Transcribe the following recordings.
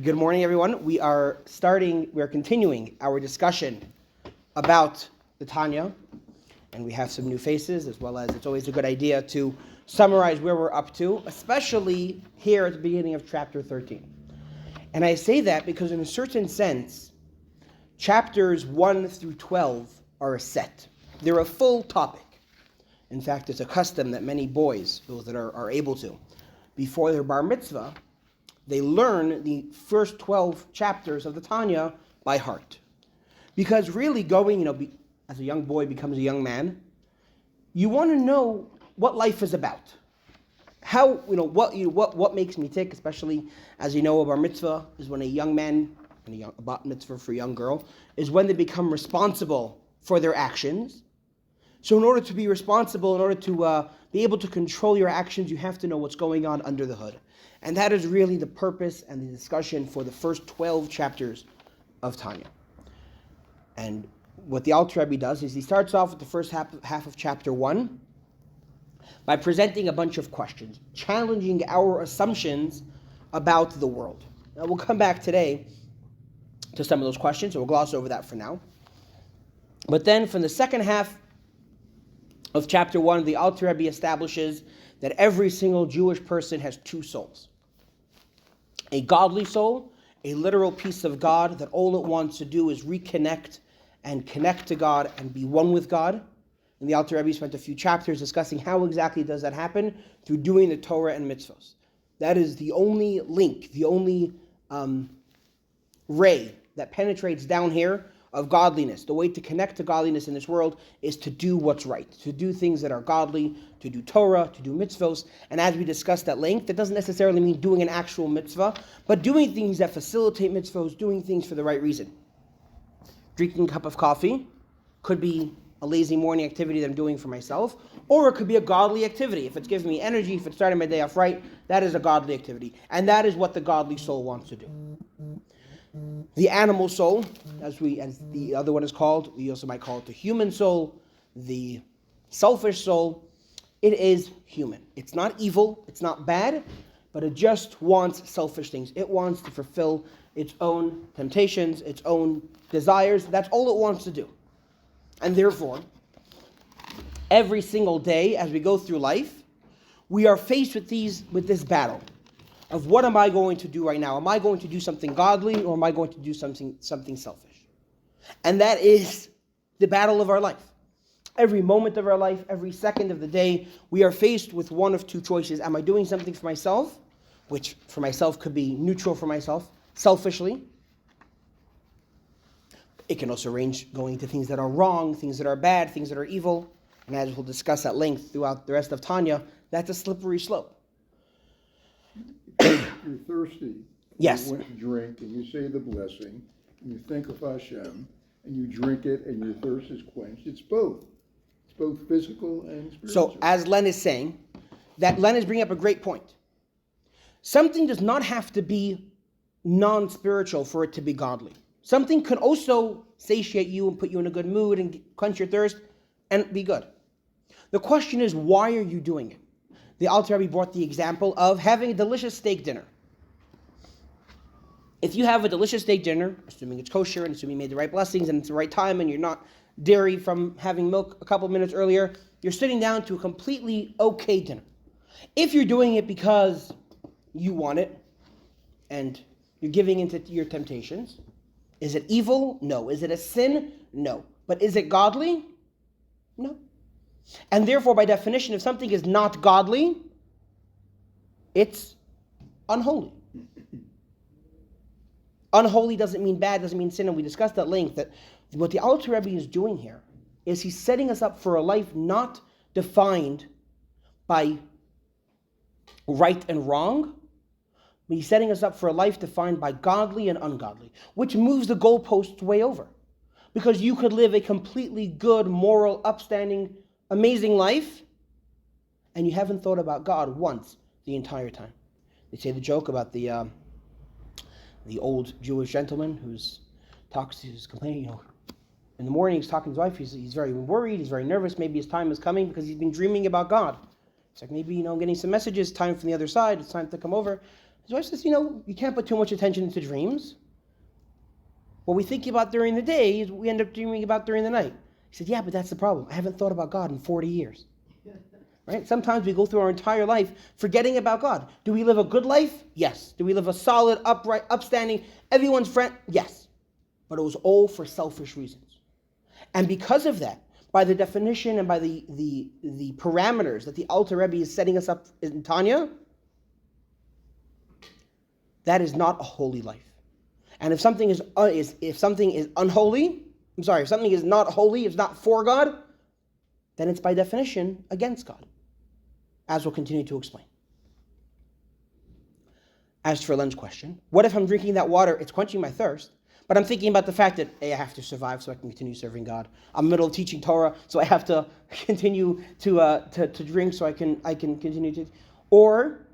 Good morning, everyone. We are continuing our discussion about the Tanya, and we have some new faces, as well as it's always a good idea to summarize where we're up to, especially here at the beginning of chapter 13. And I say that because in a certain sense, chapters 1 through 12 are a set. They're a full topic. In fact, it's a custom that many boys, those that are able to, before their bar mitzvah, they learn the first 12 chapters of the Tanya by heart. Because really as a young boy becomes a young man, you want to know what life is about. How, what makes me tick, especially as you know, a bar mitzvah is when a young man, and a bat mitzvah for a young girl, is when they become responsible for their actions. So in order to be responsible, in order to be able to control your actions, you have to know what's going on under the hood. And that is really the purpose and the discussion for the first 12 chapters of Tanya. And what the Alter Rabbi does is he starts off with the first half of chapter 1 by presenting a bunch of questions, challenging our assumptions about the world. Now we'll come back today to some of those questions, so we'll gloss over that for now. But then from the second half of chapter 1, the Alter Rabbi establishes that every single Jewish person has two souls. A godly soul, a literal piece of God that all it wants to do is reconnect and connect to God and be one with God. And the Alter Rebbe spent a few chapters discussing how exactly does that happen through doing the Torah and mitzvos. That is the only link, the only ray that penetrates down here of godliness. The way to connect to godliness in this world is to do what's right, to do things that are godly, to do Torah, to do mitzvos. And as we discussed at length, that doesn't necessarily mean doing an actual mitzvah, but doing things that facilitate mitzvos, doing things for the right reason. Drinking a cup of coffee could be a lazy morning activity that I'm doing for myself, or it could be a godly activity. If it's giving me energy, if it's starting my day off right, that is a godly activity. And that is what the godly soul wants to do. The animal soul, as the other one is called, we also might call it the human soul, the selfish soul. It is human. It's not evil, it's not bad, but it just wants selfish things. It wants to fulfill its own temptations, its own desires. That's all it wants to do. And therefore, every single day as we go through life, we are faced with this battle of what am I going to do right now? Am I going to do something godly, or am I going to do something selfish? And that is the battle of our life. Every moment of our life, every second of the day, we are faced with one of two choices. Am I doing something for myself, which for myself could be neutral for myself, selfishly? It can also range going to things that are wrong, things that are bad, things that are evil. And as we'll discuss at length throughout the rest of Tanya, that's a slippery slope. You're thirsty. Yes. You want to drink, and you say the blessing, and you think of Hashem, and you drink it, and your thirst is quenched. It's both. It's both physical and spiritual. So, as Len is saying, that Len is bringing up a great point. Something does not have to be non-spiritual for it to be godly. Something could also satiate you and put you in a good mood and quench your thirst and be good. The question is, why are you doing it? The Alter Rebbe brought the example of having a delicious steak dinner. If you have a delicious steak dinner, assuming it's kosher and assuming you made the right blessings and it's the right time and you're not dairy from having milk a couple of minutes earlier, you're sitting down to a completely okay dinner. If you're doing it because you want it and you're giving into your temptations, is it evil? No. Is it a sin? No. But is it godly? No. And therefore, by definition, if something is not godly, it's unholy. Unholy doesn't mean bad, doesn't mean sin, and we discussed at length that what the Alter Rebbe is doing here is he's setting us up for a life not defined by right and wrong, but he's setting us up for a life defined by godly and ungodly, which moves the goalposts way over. Because you could live a completely good, moral, upstanding, amazing life, and you haven't thought about God once the entire time. They say the joke about the old Jewish gentleman who's complaining, in the morning he's talking to his wife, he's very worried, he's very nervous, maybe his time is coming because he's been dreaming about God. It's like, maybe, I'm getting some messages, time from the other side, it's time to come over. His wife says, you can't put too much attention into dreams. What we think about during the day is we end up dreaming about during the night. He said, yeah, but that's the problem. I haven't thought about God in 40 years. Right? Sometimes we go through our entire life forgetting about God. Do we live a good life? Yes. Do we live a solid, upright, upstanding, everyone's friend? Yes. But it was all for selfish reasons. And because of that, by the definition and by the parameters that the Alter Rebbe is setting us up in Tanya, that is not a holy life. And if something is unholy, if something is not holy, it's not for God, then it's by definition against God, as we'll continue to explain. As for Len's question, what if I'm drinking that water, it's quenching my thirst, but I'm thinking about the fact that, hey, I have to survive so I can continue serving God. I'm in the middle of teaching Torah, so I have to continue to drink so I can continue to, or,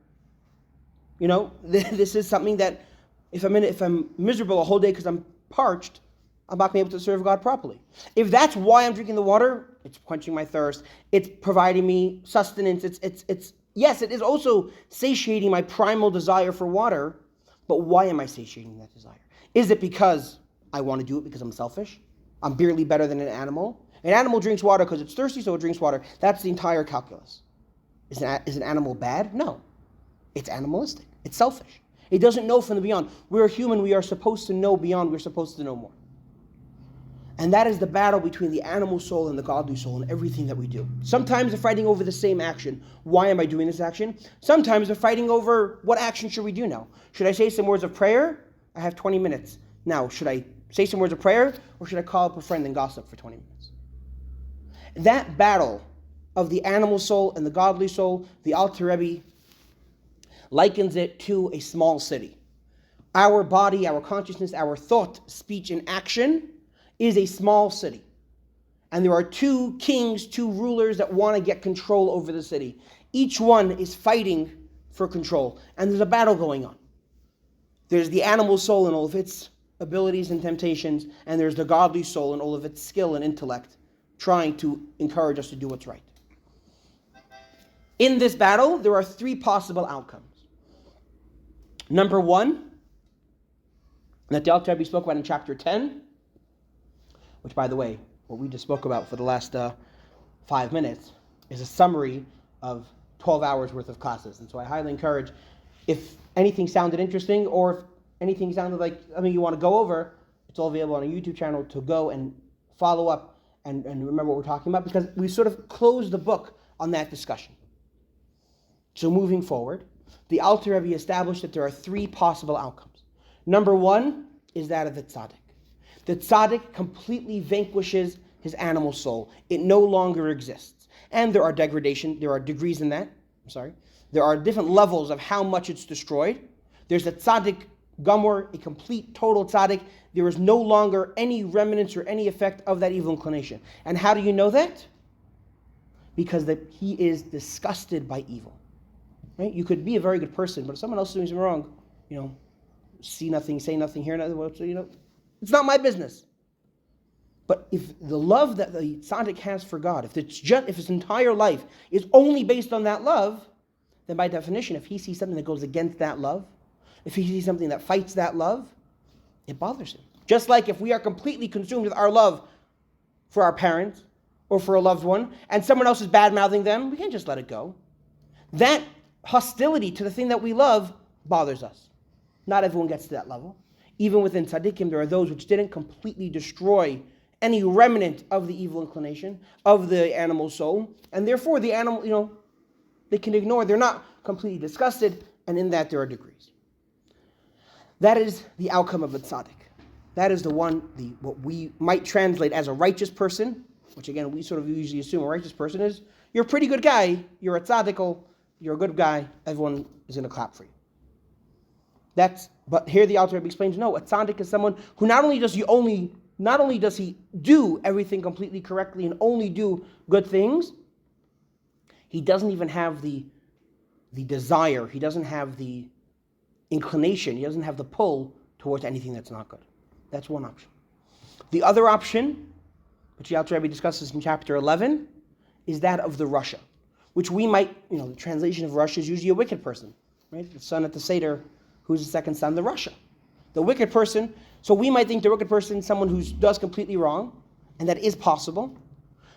this is something that if I'm miserable a whole day because I'm parched, I'm not going to be able to serve God properly. If that's why I'm drinking the water, it's quenching my thirst. It's providing me sustenance. Yes, it is also satiating my primal desire for water. But why am I satiating that desire? Is it because I want to do it because I'm selfish? I'm barely better than an animal. An animal drinks water because it's thirsty, so it drinks water. That's the entire calculus. Is an animal bad? No. It's animalistic. It's selfish. It doesn't know from the beyond. We're human. We are supposed to know beyond. We're supposed to know more. And that is the battle between the animal soul and the godly soul in everything that we do. Sometimes they're fighting over the same action. Why am I doing this action? Sometimes they're fighting over what action should we do now. Should I say some words of prayer? I have 20 minutes. Now, should I say some words of prayer or should I call up a friend and gossip for 20 minutes? That battle of the animal soul and the godly soul, the Alter Rebbe likens it to a small city. Our body, our consciousness, our thought, speech, and action is a small city. And there are two kings, two rulers that want to get control over the city. Each one is fighting for control. And there's a battle going on. There's the animal soul and all of its abilities and temptations, and there's the godly soul and all of its skill and intellect, trying to encourage us to do what's right. In this battle, there are three possible outcomes. Number one, that the Alter Rebbe spoke about in chapter 10, which, by the way, what we just spoke about for the last 5 minutes is a summary of 12 hours worth of classes. And so I highly encourage, if anything sounded interesting or if anything sounded like something you want to go over, it's all available on a YouTube channel to go and follow up and remember what we're talking about, because we sort of closed the book on that discussion. So moving forward, the Alter Rebbe established that there are three possible outcomes. Number one is that of the tzaddik. The tzaddik completely vanquishes his animal soul. It no longer exists. And there are degrees in that. There are different levels of how much it's destroyed. There's a tzaddik gamor, a complete, total tzaddik. There is no longer any remnants or any effect of that evil inclination. And how do you know that? Because he is disgusted by evil. Right? You could be a very good person, but if someone else is doing something wrong, see nothing, say nothing, hear nothing, it's not my business. But if the love that the tzaddik has for God, if his entire life is only based on that love, then by definition, if he sees something that goes against that love, if he sees something that fights that love, it bothers him. Just like if we are completely consumed with our love for our parents or for a loved one, and someone else is bad-mouthing them, we can't just let it go. That hostility to the thing that we love bothers us. Not everyone gets to that level. Even within tzaddikim, there are those which didn't completely destroy any remnant of the evil inclination, of the animal soul, and therefore the animal, they can ignore. They're not completely disgusted, and in that there are degrees. That is the outcome of a tzaddik. That is the one, what we might translate as a righteous person, which again, we sort of usually assume a righteous person is, you're a pretty good guy, you're a tzaddik, you're a good guy, everyone is going to clap for you. But here the Alter Rebbe explains, no, a tzaddik is someone who not only does he do everything completely correctly and only do good things, he doesn't even have the desire, he doesn't have the inclination, he doesn't have the pull towards anything that's not good. That's one option. The other option, which the Alter Rebbe discusses in chapter 11, is that of the Rasha, which we might, the translation of Rasha is usually a wicked person, right? The son at the Seder Who's the second son? The Rasha. The wicked person. So we might think the wicked person is someone who does completely wrong, and that is possible.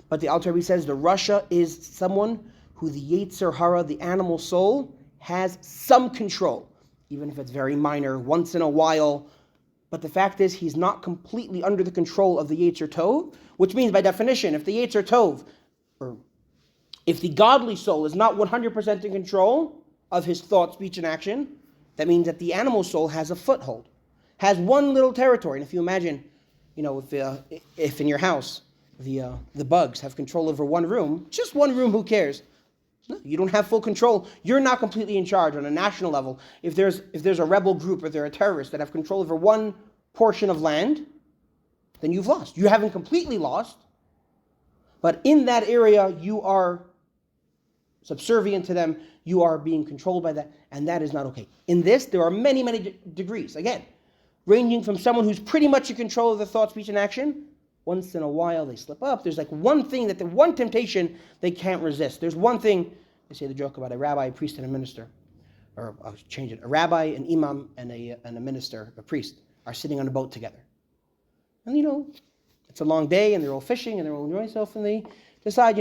But the Alter Rebbe says the Rasha is someone who the Yetzer Hara, the animal soul, has some control, even if it's very minor, once in a while. But the fact is, he's not completely under the control of the Yetzer Tov, which means by definition, if the Yetzer Tov, or if the godly soul is not 100% in control of his thought, speech, and action, that means that the animal soul has a foothold, has one little territory. And if you imagine, if in your house the bugs have control over one room, just one room, who cares? No, you don't have full control. You're not completely in charge on a national level. If there's a rebel group or there are terrorists that have control over one portion of land, then you've lost. You haven't completely lost, but in that area you are subservient to them. You are being controlled by that, and that is not okay. In this, there are many, many degrees. Again, ranging from someone who's pretty much in control of their thought, speech, and action. Once in a while, they slip up. There's like one thing the one temptation they can't resist. There's one thing, they say the joke about a rabbi, a priest, and a minister. Or I'll change it. A rabbi, an imam, and a minister, a priest, are sitting on a boat together. And it's a long day, and they're all fishing, and they're all enjoying themselves, and they decide,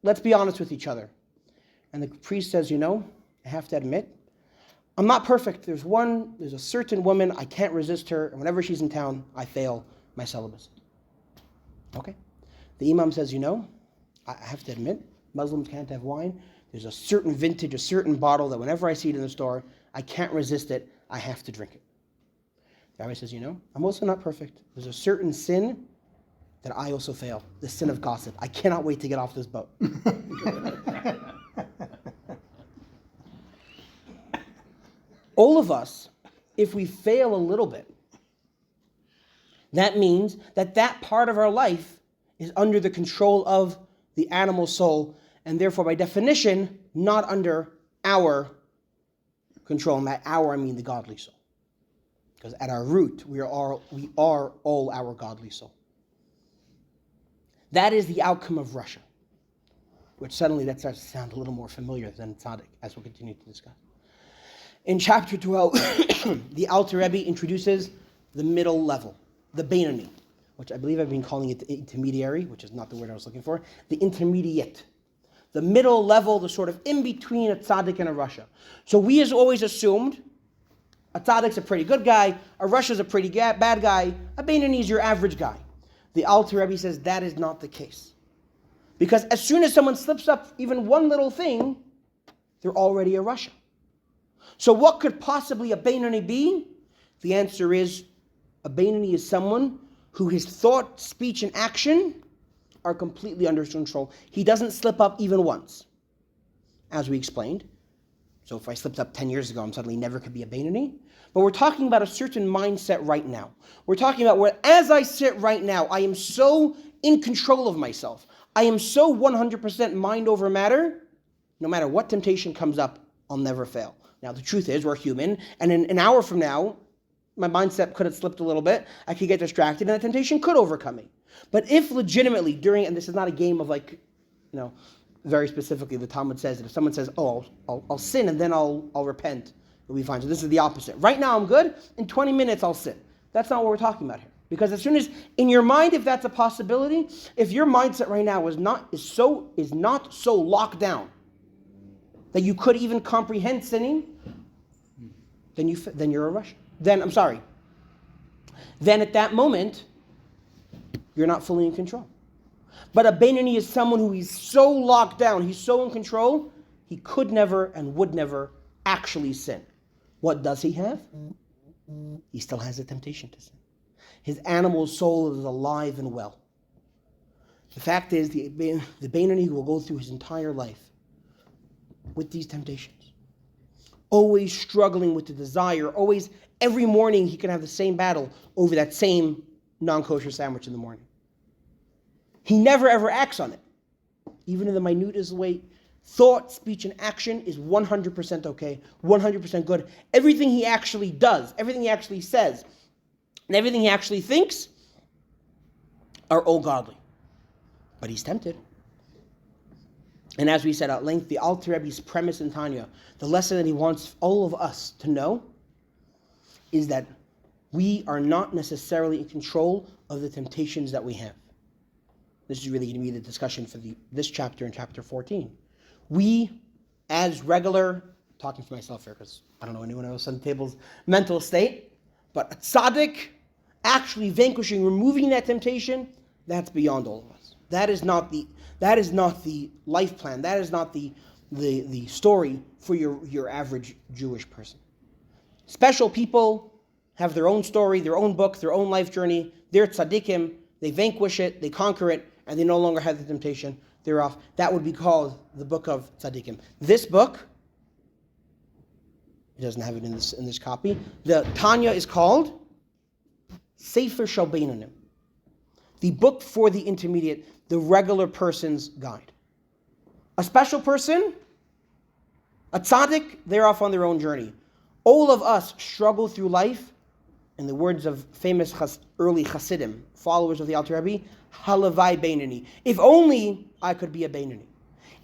let's be honest with each other. And the priest says, I have to admit, I'm not perfect. There's a certain woman, I can't resist her, and whenever she's in town, I fail my celibacy. Okay? The imam says, I have to admit, Muslims can't have wine. There's a certain vintage, a certain bottle that whenever I see it in the store, I can't resist it. I have to drink it. The rabbi says, I'm also not perfect. There's a certain sin that I also fail, the sin of gossip. I cannot wait to get off this boat. All of us, if we fail a little bit, that means that part of our life is under the control of the animal soul, and therefore, by definition, not under our control. And by our, I mean the godly soul. Because at our root, we are all our godly soul. That is the outcome of Russia, which suddenly that starts to sound a little more familiar than tzaddik, as we'll continue to discuss. In chapter 12, the Alter Rebbe introduces the middle level, the Beinoni, which I believe I've been calling it the intermediary, which is not the word I was looking for, the intermediate, the middle level, the sort of in-between a tzaddik and a rasha. So we has always assumed a tzaddik's a pretty good guy, a rasha's a pretty bad guy, a Beinoni is your average guy. The Alter Rebbe says that is not the case. Because as soon as someone slips up even one little thing, they're already a rasha. So what could possibly a Beinoni be? The answer is, a Beinoni is someone who his thought, speech, and action are completely under control. He doesn't slip up even once, as we explained. So if I slipped up 10 years ago, I'm suddenly never could be a Beinoni. But we're talking about a certain mindset right now. We're talking about where, as I sit right now, I am so in control of myself. I am so 100% mind over matter. No matter what temptation comes up, I'll never fail. Now, the truth is, we're human, and in an hour from now, my mindset could have slipped a little bit. I could get distracted, and the temptation could overcome me. But if legitimately and this is not a game of very specifically, the Talmud says that if someone says, I'll sin and then I'll repent, it'll be fine. So this is the opposite. Right now I'm good. In 20 minutes I'll sin. That's not what we're talking about here. Because as soon as, in your mind, if that's a possibility, if your mindset right now is not so locked down that you could even comprehend sinning, then you're a rasha. Then at that moment, you're not fully in control. But a Beinoni is someone who is so locked down, he's so in control, he could never and would never actually sin. What does he have? He still has a temptation to sin. His animal soul is alive and well. The fact is, the Beinoni will go through his entire life with these temptations. Always struggling with the desire, always, every morning he can have the same battle over that same non-kosher sandwich in the morning. He never ever acts on it. Even in the minutest way, thought, speech, and action is 100% okay, 100% good. Everything he actually does, everything he actually says, and everything he actually thinks are all godly. But he's tempted. And as we said at length, the Alter Rebbe's premise in Tanya, the lesson that he wants all of us to know, is that we are not necessarily in control of the temptations that we have. This is really going to be the discussion for this chapter in chapter 14. We, as regular, talking for myself here because I don't know anyone else on the table's mental state, but a tzaddik actually vanquishing, removing that temptation, that's beyond all of us. That is not the life plan. That is not the story for your average Jewish person. Special people have their own story, their own book, their own life journey. They're tzaddikim. They vanquish it, they conquer it, and they no longer have the temptation. They're off. That would be called the book of tzaddikim. This book, it doesn't have it in this copy. The Tanya is called Sefer Shel Beinonim, the book for the intermediate, the regular person's guide. A special person, a tzaddik, they're off on their own journey. All of us struggle through life, in the words of famous early Hasidim, followers of the Alter Rebbe, halavai beinani. If only I could be a beinani.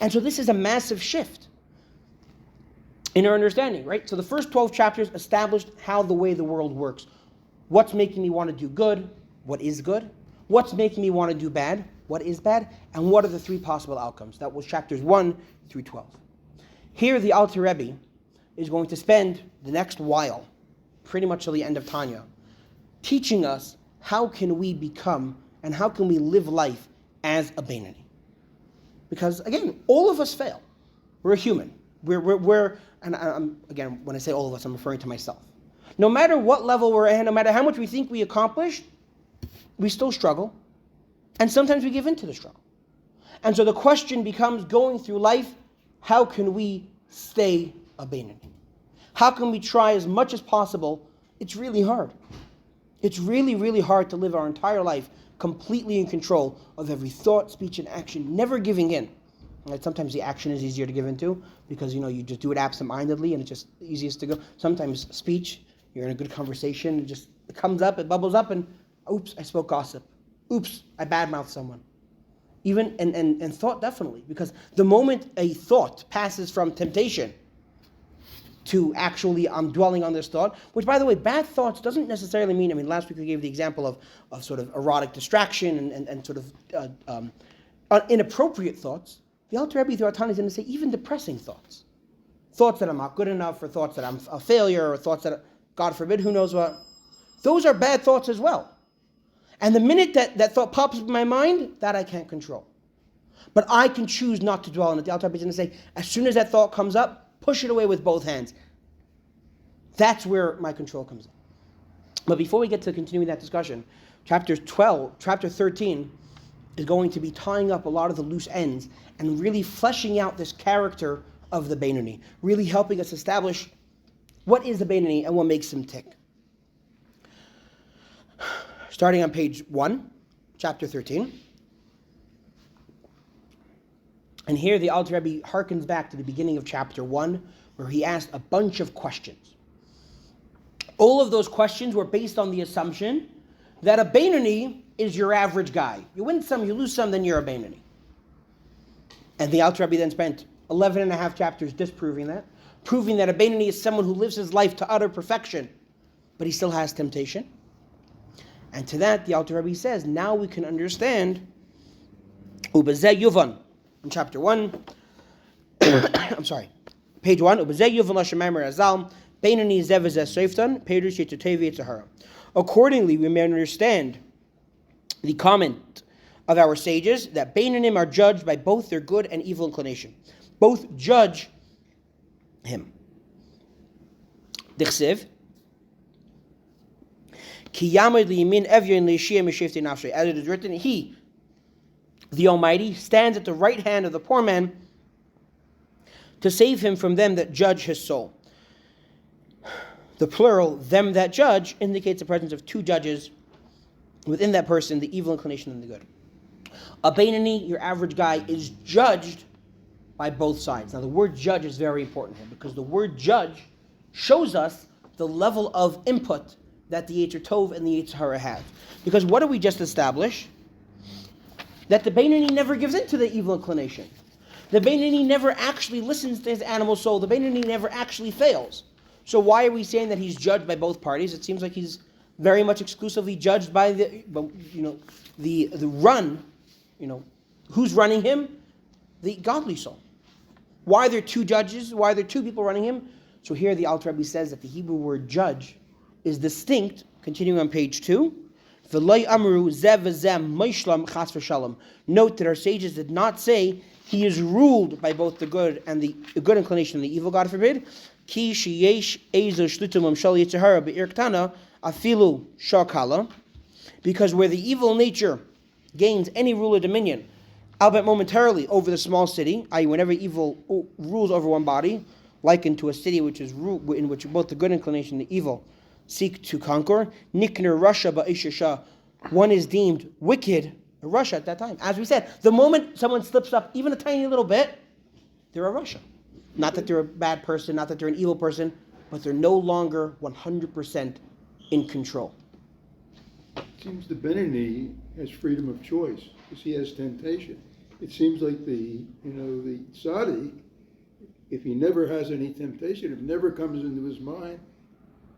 And so this is a massive shift in our understanding, right? So the first 12 chapters established how the way the world works. What's making me want to do good? What is good? What's making me want to do bad? What is bad? And what are the three possible outcomes? That was chapters 1 through 12. Here the Alter Rebbe is going to spend the next while, pretty much till the end of Tanya, teaching us how can we become and how can we live life as a Beinani. Because again, all of us fail. We're a human. Again, when I say all of us, I'm referring to myself. No matter what level we're at, no matter how much we think we accomplished, we still struggle. And sometimes we give in to the struggle. And so the question becomes, going through life, how can we stay a Beinani? How can we try as much as possible? It's really hard. It's really, really hard to live our entire life completely in control of every thought, speech, and action, never giving in. Right? Sometimes the action is easier to give into because, you just do it absent-mindedly and it's just the easiest to go. Sometimes speech, you're in a good conversation, it comes up, it bubbles up, and oops, I spoke gossip. Oops, I badmouthed someone. Even, and thought definitely, because the moment a thought passes from temptation to actually I'm dwelling on this thought, which, by the way, bad thoughts doesn't necessarily mean, last week we gave the example of sort of erotic distraction and sort of inappropriate thoughts. The Alter Rebbe throughout Tanya is going to say even depressing thoughts. Thoughts that I'm not good enough, or thoughts that I'm a failure, or thoughts that, God forbid, who knows what. Those are bad thoughts as well. And the minute that thought pops up in my mind, that I can't control. But I can choose not to dwell on it. The Alter Rebbe is going to say, as soon as that thought comes up, push it away with both hands. That's where my control comes in. But before we get to continuing that discussion, chapter 13 is going to be tying up a lot of the loose ends and really fleshing out this character of the Beinani, really helping us establish what is the Beinani and what makes him tick. Starting on page 1, chapter 13. And here the Alter Rebbe harkens back to the beginning of chapter 1, where he asked a bunch of questions. All of those questions were based on the assumption that a Beinani is your average guy. You win some, you lose some, then you're a Beinani. And the Alter Rebbe then spent 11 and a half chapters disproving that, proving that a Beinani is someone who lives his life to utter perfection, but he still has temptation. And to that, the Alter Rebbe says, now we can understand Ubezeh Yuvan. In chapter 1, I'm sorry, page 1, Ubezeh Yuvan Lashem Azal, Beinani Zevazeh Seiftan, Perush Yetutevi Yitzhahara. Accordingly, we may understand the comment of our sages that Beinanim are judged by both their good and evil inclination. Both judge him. Dichsev. Ki yamid liyamin evyon leishiyah mishefti nafshay. As it is written, He, the Almighty, stands at the right hand of the poor man to save him from them that judge his soul. The plural, them that judge, indicates the presence of two judges within that person, the evil inclination and the good. A Beinani, your average guy, is judged by both sides. Now the word judge is very important here because the word judge shows us the level of input that the Yetzer Tov and the Yetzer Hara have. Because what did we just establish? That the Beinani never gives in to the evil inclination. The Beinoni never actually listens to his animal soul. The Beinoni never actually fails. So why are we saying that he's judged by both parties? It seems like he's very much exclusively judged by the run. Who's running him? The godly soul. Why are there two judges? Why are there two people running him? So here the Alter Rebbe says that the Hebrew word judge is distinct. Continuing on page 2. Note that our sages did not say he is ruled by both the good and the good inclination and the evil, God forbid. Because where the evil nature gains any rule or dominion, albeit momentarily, over the small city, i.e. whenever evil rules over one body, likened to a city which is in which both the good inclination and the evil seek to conquer, Nikner Russia ba'ishasha, one is deemed wicked, Russia at that time. As we said, the moment someone slips up even a tiny little bit, they're a Russia. Not that they're a bad person, not that they're an evil person, but they're no longer 100% in control. It seems the Beinoni has freedom of choice because he has temptation. It seems like the tzaddik, if he never has any temptation, if it never comes into his mind,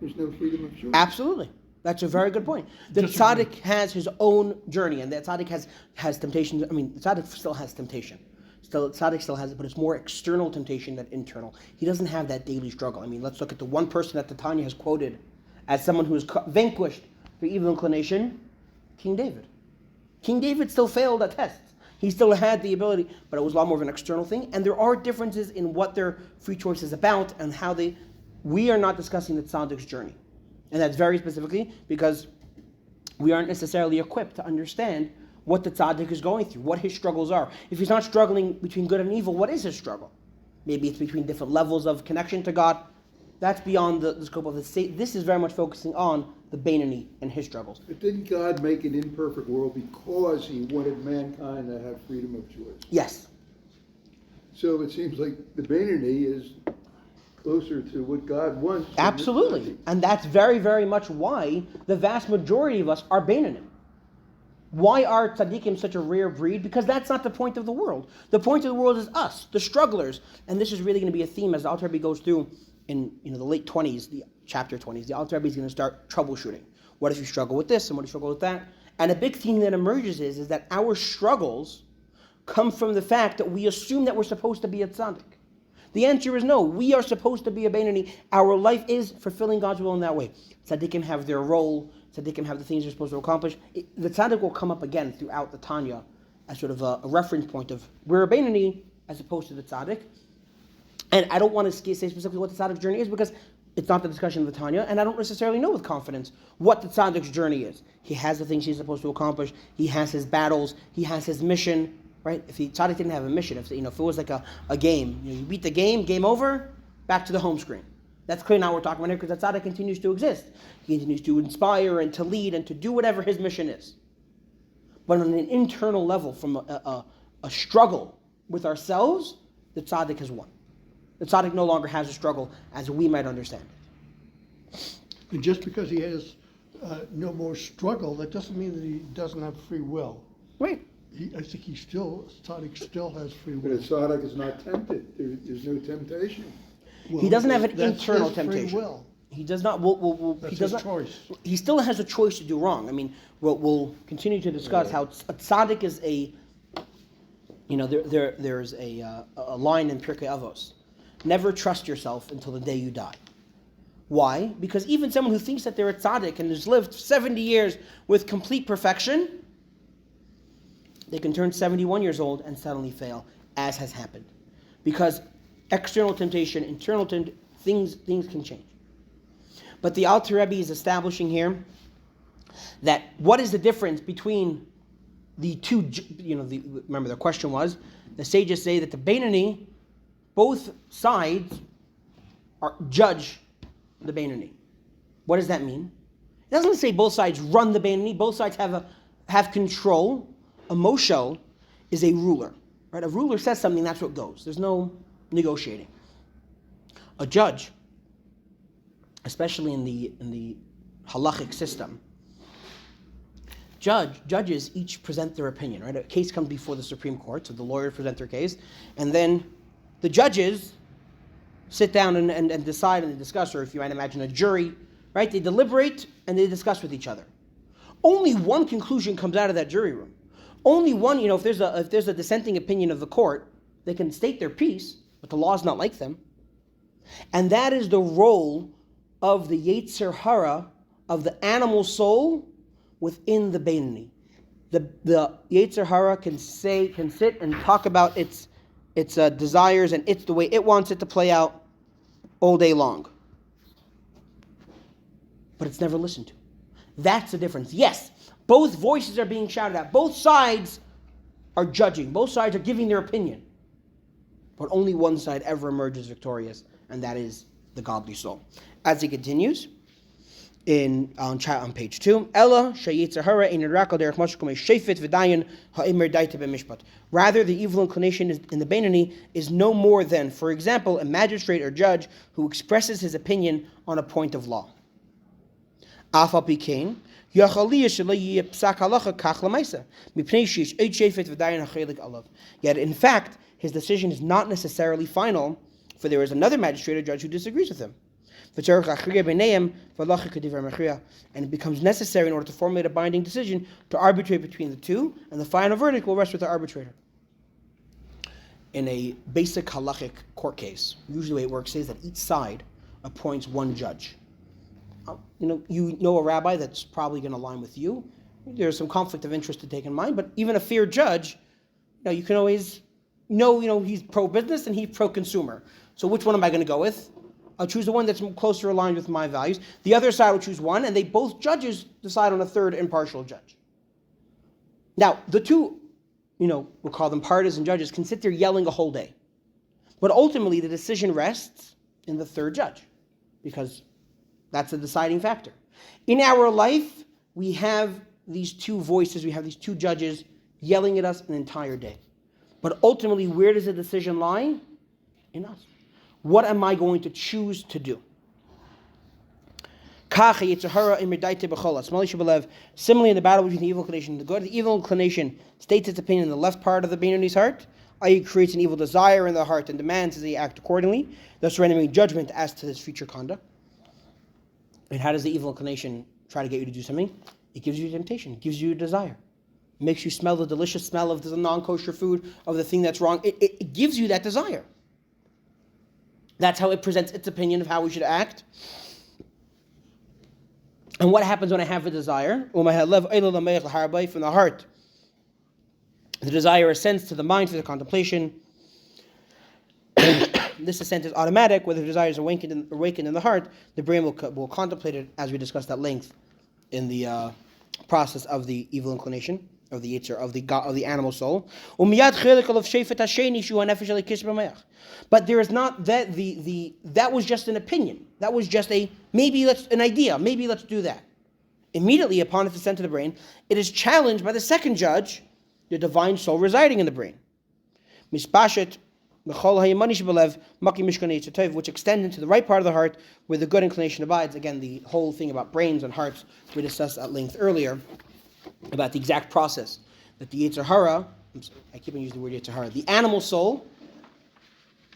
there's no freedom of choice. Absolutely. That's a very good point. The tzaddik has his own journey, and the tzaddik has temptation. I mean, the tzaddik still has temptation. The tzaddik still has it, but it's more external temptation than internal. He doesn't have that daily struggle. I mean, let's look at the one person that the Tanya has quoted as someone who has vanquished the evil inclination, King David. King David still failed at tests. He still had the ability, but it was a lot more of an external thing. And there are differences in what their free choice is about and how we are not discussing the tzaddik's journey. And that's very specifically because we aren't necessarily equipped to understand what the tzaddik is going through, what his struggles are. If he's not struggling between good and evil, what is his struggle? Maybe it's between different levels of connection to God. That's beyond the scope of this. This is very much focusing on the Beinoni and his struggles. But didn't God make an imperfect world because he wanted mankind to have freedom of choice? Yes. So it seems like the Beinoni is closer to what God wants. Absolutely. And that's very, very much why the vast majority of us are Beinonim. Why are tzaddikim such a rare breed? Because that's not the point of the world. The point of the world is us, the strugglers. And this is really going to be a theme as the Alter Rebbe goes through in the late 20s, the chapter 20s. The Alter Rebbe is going to start troubleshooting. What if you struggle with this and what if you struggle with that? And a big theme that emerges is that our struggles come from the fact that we assume that we're supposed to be a tzaddik. The answer is no. We are supposed to be a Beinoni. Our life is fulfilling God's will in that way. Tzaddikim have their role. Tzaddikim have the things they're supposed to accomplish. The tzaddik will come up again throughout the Tanya as sort of a reference point of we're a Beinoni as opposed to the tzaddik. And I don't want to say specifically what the tzaddik's journey is because it's not the discussion of the Tanya, and I don't necessarily know with confidence what the tzaddik's journey is. He has the things he's supposed to accomplish. He has his battles. He has his mission. Right? If the tzaddik didn't have a mission, if it was like a game, you beat the game over, back to the home screen. That's clearly not what we're talking about here because the tzaddik continues to exist. He continues to inspire and to lead and to do whatever his mission is. But on an internal level, from a struggle with ourselves, the tzaddik has won. The tzaddik no longer has a struggle as we might understand. And just because he has no more struggle, that doesn't mean that he doesn't have free will. Right. I think tzaddik still has free But will. a tzaddik is not tempted. There's no temptation. He doesn't have an That's internal his free temptation. will. He does not. That's He does his not. choice. He still has a choice to do wrong. I mean, we'll continue to discuss how a tzaddik is a. There's a line in Pirkei Avos: never trust yourself until the day you die. Why? Because even someone who thinks that they're a tzaddik and has lived 70 years with complete perfection, they can turn 71 years old and suddenly fail, as has happened. Because external temptation, internal things can change. But the Alter Rebbe is establishing here that what is the difference between the two, remember the question was, the sages say that the Beinoni, both sides judge the Beinoni. What does that mean? It doesn't say both sides run the Beinoni, both sides have control. A moshel is a ruler, right? A ruler says something, that's what goes. There's no negotiating. A judge, especially in the halachic system, judges each present their opinion, right? A case comes before the Supreme Court, so the lawyers present their case, and then the judges sit down and decide and discuss, or if you might imagine a jury, right? They deliberate and they discuss with each other. Only one conclusion comes out of that jury room. Only one, if there's a dissenting opinion of the court, they can state their piece, but the law is not like them. And that is the role of the Yetzer Hara, of the animal soul within the Beinoni. The Yetzer Hara can sit and talk about its desires and it's the way it wants it to play out all day long. But it's never listened to. That's the difference. Yes, both voices are being shouted at. Both sides are judging. Both sides are giving their opinion. But only one side ever emerges victorious, and that is the godly soul. As he continues, on page 2, Ella sheyetzer hara ein rakal derech mashkum shefet v'dayan ha'emer daita b'mishpat. Rather, the evil inclination in the Beinoni is no more than, for example, a magistrate or judge who expresses his opinion on a point of law. Afal pikein yachaliya shelo yeh psak halacha kach lemaisa mipnei sheish eid shefet v'dayan ha'chelik alav. Yet, in fact, his decision is not necessarily final, for there is another magistrate or judge who disagrees with him. And it becomes necessary in order to formulate a binding decision to arbitrate between the two, and the final verdict will rest with the arbitrator. In a basic halachic court case, usually the way it works is that each side appoints one judge. You know a rabbi that's probably going to align with you. There's some conflict of interest to take in mind, but even a fair judge, you can always he's pro-business and he's pro-consumer. So which one am I going to go with? I'll choose the one that's closer aligned with my values. The other side will choose one, and they both judges decide on a third impartial judge. Now, the two, we'll call them partisan judges, can sit there yelling a whole day. But ultimately, the decision rests in the third judge, because that's the deciding factor. In our life, we have these two voices, we have these two judges yelling at us an entire day. But ultimately, where does the decision lie? In us. What am I going to choose to do? Similarly, in the battle between the evil inclination and the good, the evil inclination states its opinion in the left part of the Beinoni's heart, i.e. creates an evil desire in the heart and demands that he act accordingly, thus rendering judgment as to his future conduct. And how does the evil inclination try to get you to do something? It gives you a temptation, it gives you a desire. It makes you smell the delicious smell of the non-kosher food, of the thing that's wrong. It gives you that desire. That's how it presents its opinion of how we should act. And what happens when I have a desire? From the heart, the desire ascends to the mind for the contemplation. This ascent is automatic. Whether the desire is awakened in the heart, the brain will contemplate it, as we discussed at length in the process of the evil inclination, of the yetzer, of the animal soul. But there is not that that was just an opinion. That was just an idea. Maybe let's do that. Immediately upon its descent to the brain, it is challenged by the second judge, the divine soul residing in the brain, which extend into the right part of the heart where the good inclination abides. Again, the whole thing about brains and hearts we discussed at length earlier, about the exact process that the Yetzer Hara, I keep on using the word Yetzer Hara, the animal soul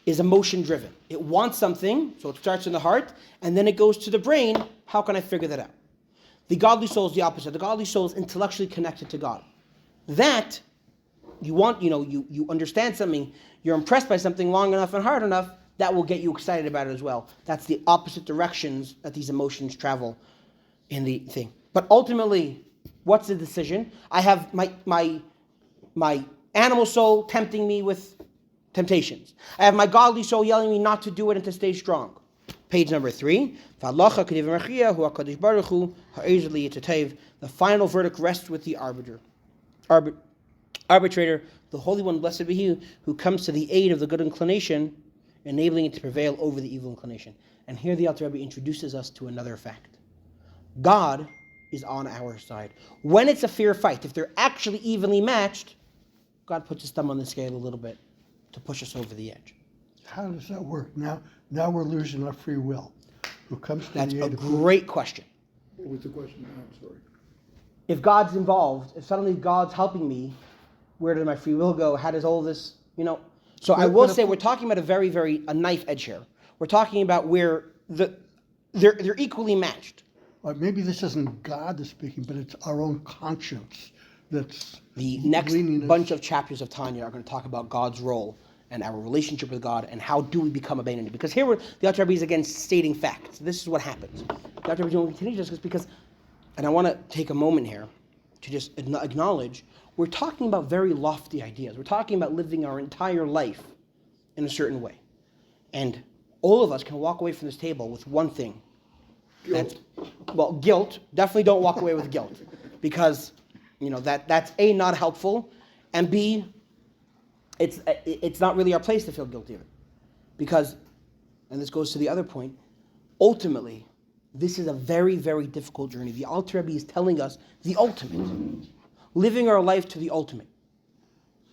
is emotion driven. It wants something, so it starts in the heart, and then it goes to the brain. How can I figure that out? The godly soul is the opposite. The godly soul is intellectually connected to God. That, you understand something, you're impressed by something long enough and hard enough, that will get you excited about it as well. That's the opposite directions that these emotions travel in the thing. But ultimately, what's the decision? I have my animal soul tempting me with temptations. I have my godly soul yelling at me not to do it and to stay strong. Page number 3. The final verdict rests with the arbitrator, the Holy One, blessed be He, who comes to the aid of the good inclination, enabling it to prevail over the evil inclination. And here the Alter Rebbe introduces us to another fact. God is on our side. When it's a fair fight, if they're actually evenly matched, God puts His thumb on the scale a little bit to push us over the edge. How does that work? Now we're losing our free will. Who comes to That's the a aid of great question. What was the question? I'm sorry. if God's involved, if suddenly God's helping me, where does my free will go? How does all this, So I will say we're talking about a knife edge here. We're talking about where they're equally matched. Or maybe this isn't God that's speaking, but it's our own conscience that's The next leaning us. bunch of chapters of Tanya are going to talk about God's role and our relationship with God and how do we become a Beinoni. Because here the Alter Rebbe is again stating facts. This is what happens. The Alter Rebbe is going to continue this because, and I want to take a moment here to just acknowledge, we're talking about very lofty ideas. We're talking about living our entire life in a certain way. And all of us can walk away from this table with one thing. Guilt. Guilt. Definitely don't walk away with guilt. Because, that's A, not helpful, and B, it's not really our place to feel guilty of it. Because, and this goes to the other point, ultimately, this is a very, very difficult journey. The Alter Rebbe is telling us the ultimate. Living our life to the ultimate.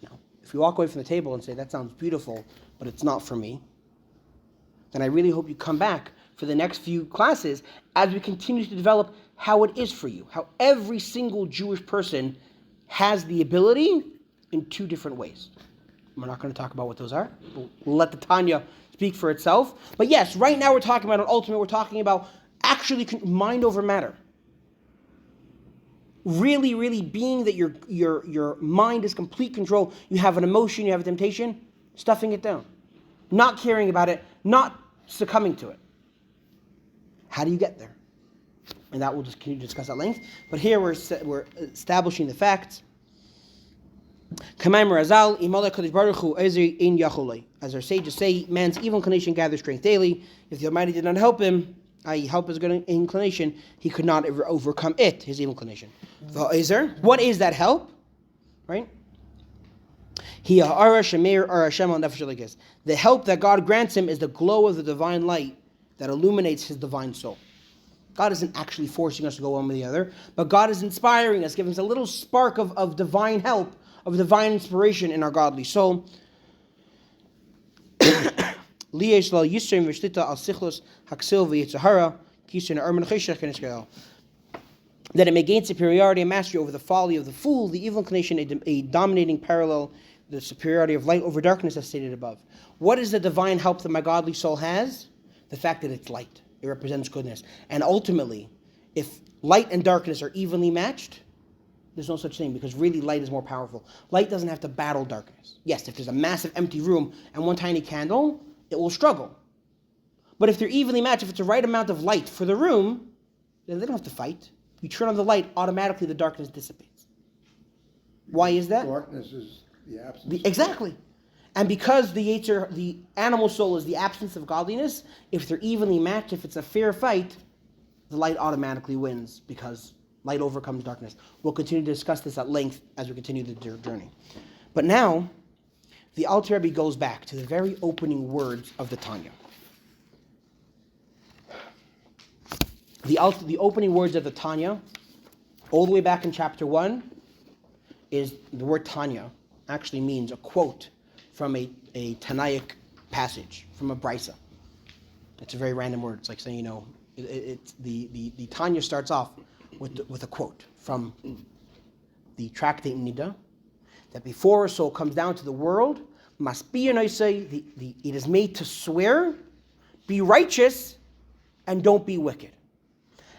Now, if we walk away from the table and say, that sounds beautiful, but it's not for me, then I really hope you come back for the next few classes as we continue to develop how it is for you, how every single Jewish person has the ability in two different ways. We're not going to talk about what those are. We'll let the Tanya speak for itself. But yes, right now we're talking about an ultimate. We're talking about actually mind over matter. Really, really being that your mind is complete control. You have an emotion, you have a temptation, stuffing it down. Not caring about it, not succumbing to it. How do you get there? And that we'll just continue to discuss at length. But here we're establishing the facts. As our sages say, man's evil inclination gathers strength daily. If the Almighty did not help him, i.e. help his good inclination, he could not ever overcome it, his evil inclination. What is that help? Right? The help that God grants him is the glow of the divine light that illuminates his divine soul. God isn't actually forcing us to go one way or the other, but God is inspiring us, giving us a little spark of divine help, of divine inspiration in our godly soul. That it may gain superiority and mastery over the folly of the fool, the evil inclination, a dominating parallel, the superiority of light over darkness as stated above. What is the divine help that my godly soul has? The fact that it's light. It represents goodness. And ultimately, if light and darkness are evenly matched, there's no such thing, because really light is more powerful. Light doesn't have to battle darkness. Yes, if there's a massive empty room and one tiny candle, it will struggle. But if they're evenly matched, if it's the right amount of light for the room, then they don't have to fight. You turn on the light, automatically the darkness dissipates. Why is that? Darkness is the absence. Exactly. And because the animal soul is the absence of godliness, if they're evenly matched, if it's a fair fight, the light automatically wins because light overcomes darkness. We'll continue to discuss this at length as we continue the journey. But now, the Alter Rebbe goes back to the very opening words of the Tanya. The opening words of the Tanya, all the way back in chapter 1, is the word Tanya actually means a quote from a Tanaic passage, from a Brisa. It's a very random word. It's like saying, the Tanya starts off with a quote from the tractate Nida, that before a soul comes down to the world, must be, it is made to swear, be righteous, and don't be wicked.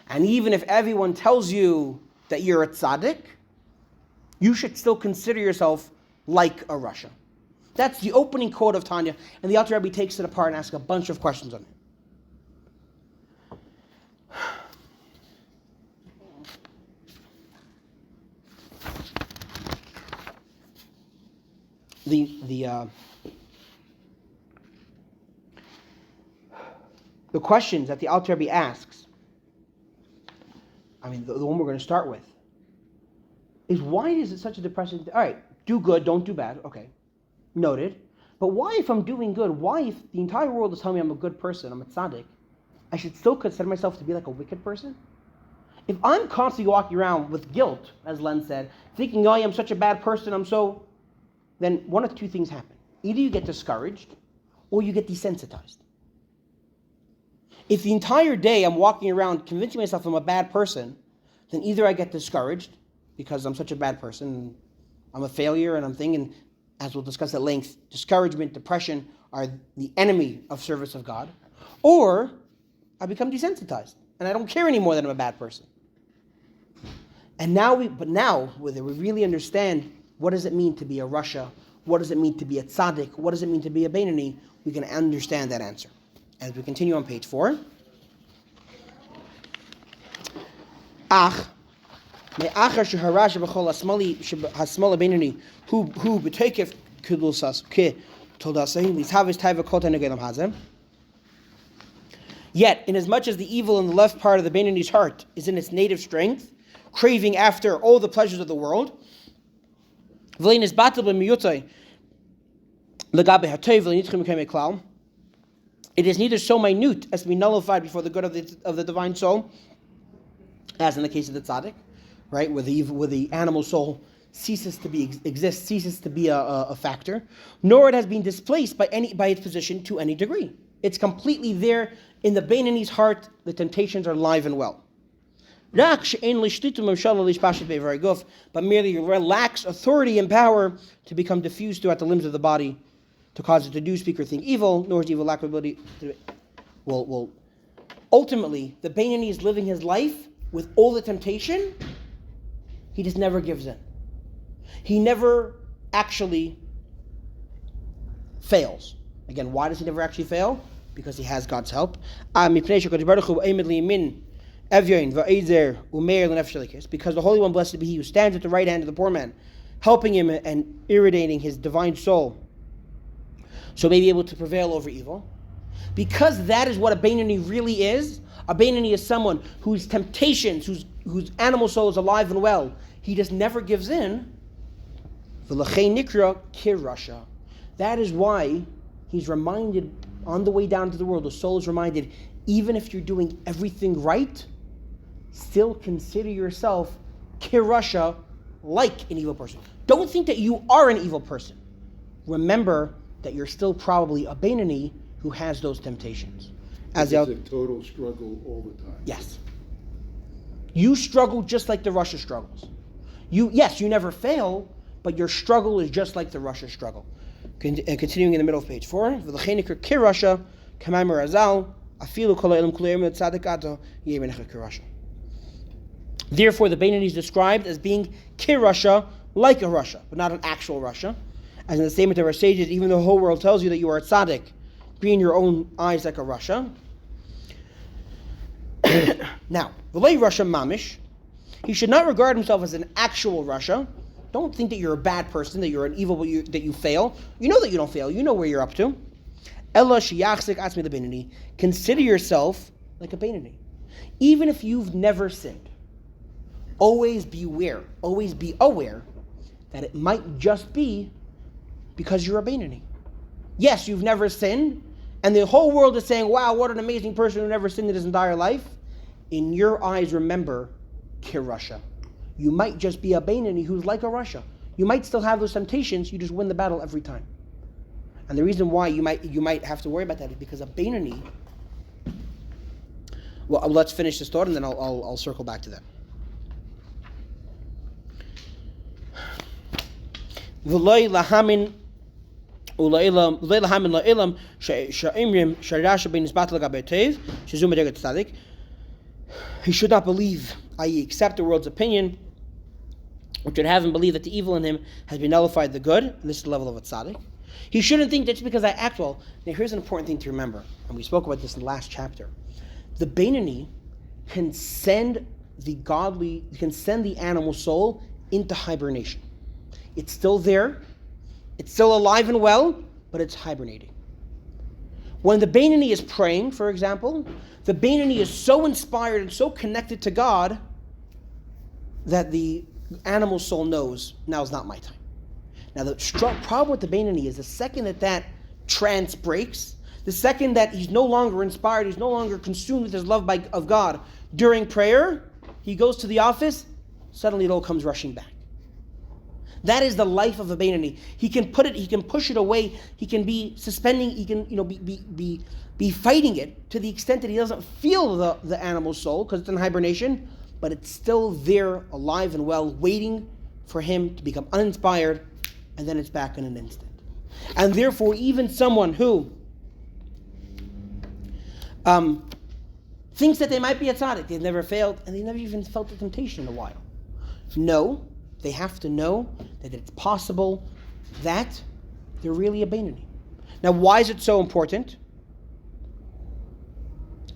And even if everyone tells you that you're a tzaddik, you should still consider yourself like a Rasha. That's the opening quote of Tanya, and the Alter Rebbe takes it apart and asks a bunch of questions on it. The questions that the Alter Rebbe asks, the one we're going to start with, is why is it such a depressing... All right, do good, don't do bad. Okay, noted. But why, if I'm doing good, why, if the entire world is telling me I'm a good person, I'm a tzaddik, I should still consider myself to be like a wicked person? If I'm constantly walking around with guilt, as Len said, thinking, I'm such a bad person, then one of two things happen. Either you get discouraged, or you get desensitized. If the entire day I'm walking around convincing myself I'm a bad person, then either I get discouraged, because I'm such a bad person, I'm a failure, and I'm thinking, as we'll discuss at length, discouragement, depression are the enemy of service of God, or I become desensitized and I don't care anymore that I'm a bad person. And now whether we really understand what does it mean to be a Rasha, what does it mean to be a tzaddik, what does it mean to be a Beinoni, we can understand that answer. As we continue on page 4. Ach, me'achar sheharash b'chol hasmol Beinoni hu b'teikef kedusas ke toldasein lithavis taiva kol tenegelam hazem. Yet, inasmuch as the evil in the left part of the Beinoni's heart is in its native strength, craving after all the pleasures of the world, it is neither so minute as to be nullified before the good of the divine soul, as in the case of the tzaddik, right, where the animal soul ceases to exist, ceases to be a factor, nor it has been displaced by its position to any degree. It's completely there in the Beinoni's heart. The temptations are alive and well. But merely relax authority and power to become diffused throughout the limbs of the body, to cause it to do, speak, or think evil, nor is evil lack of ability to... Well, ultimately, the Beinoni is living his life with all the temptation. He just never gives in. He never actually fails. Again, why does he never actually fail? Because he has God's help. Because the Holy One, blessed be He, who stands at the right hand of the poor man, helping him and irradiating his divine soul, so may be able to prevail over evil. Because that is what a Beinoni really is. A Beinoni is someone whose temptations, whose animal soul is alive and well, he just never gives in. That is why he's reminded on the way down to the world, the soul is reminded, even if you're doing everything right, still consider yourself kirasha, like an evil person. Don't think that you are an evil person. Remember that you're still probably a Beinoni who has those temptations. It's a total struggle all the time. Yes. You struggle just like the Rasha struggles. You never fail, but your struggle is just like the Rasha struggle. And continuing in the middle of page 4, therefore, the Beinoni is described as being kirasha, like a Rasha, but not an actual Rasha. As in the statement of our sages, even though the whole world tells you that you are a tzaddik, be in your own eyes like a Rasha. Now, v'lei Rasha mamish, he should not regard himself as an actual Rasha. Don't think that you're a bad person, that you're an evil, that you fail. You know that you don't fail. You know where you're up to. Ella sheyachzik atzmi lebeinoni. Consider yourself like a Beinoni. Even if you've never sinned, always be aware that it might just be because you're a Beinoni. Yes, you've never sinned, and the whole world is saying, wow, what an amazing person who never sinned in his entire life. In your eyes, remember, kirasha. You might just be a Beinoni who's like a Rasha. You might still have those temptations, you just win the battle every time. And the reason why you might have to worry about that is because a Beinoni... Well, let's finish this thought and then I'll circle back to that. V'loi lahamin u'la'ilam la'ilam sha'imrim sha'rasha bein isbat l'gabei tev shezu medegat tzaddik. He should not believe, i.e. accept the world's opinion, which would have him believe that the evil in him has been nullified the good, and this is the level of a tzaddik. He shouldn't think that just because I act well. Now here's an important thing to remember, and we spoke about this in the last chapter. The Beinoni can send the animal soul into hibernation. It's still there, it's still alive and well, but it's hibernating. When the Beinoni is praying, for example, the Beinoni is so inspired and so connected to God that the animal soul knows, now's not my time. Now the problem with the Beinoni is the second that trance breaks, the second that he's no longer inspired, he's no longer consumed with his love of God during prayer, he goes to the office, suddenly it all comes rushing back. That is the life of a Beinoni. He can push it away, he can be suspending, he can be fighting it to the extent that he doesn't feel the animal soul because it's in hibernation, but it's still there, alive and well, waiting for him to become uninspired, and then it's back in an instant. And therefore, even someone who thinks that they might be a tzaddik, they've never failed, and they never even felt the temptation in a while. No, they have to know that it's possible that they're really a Beinoni. Now, why is it so important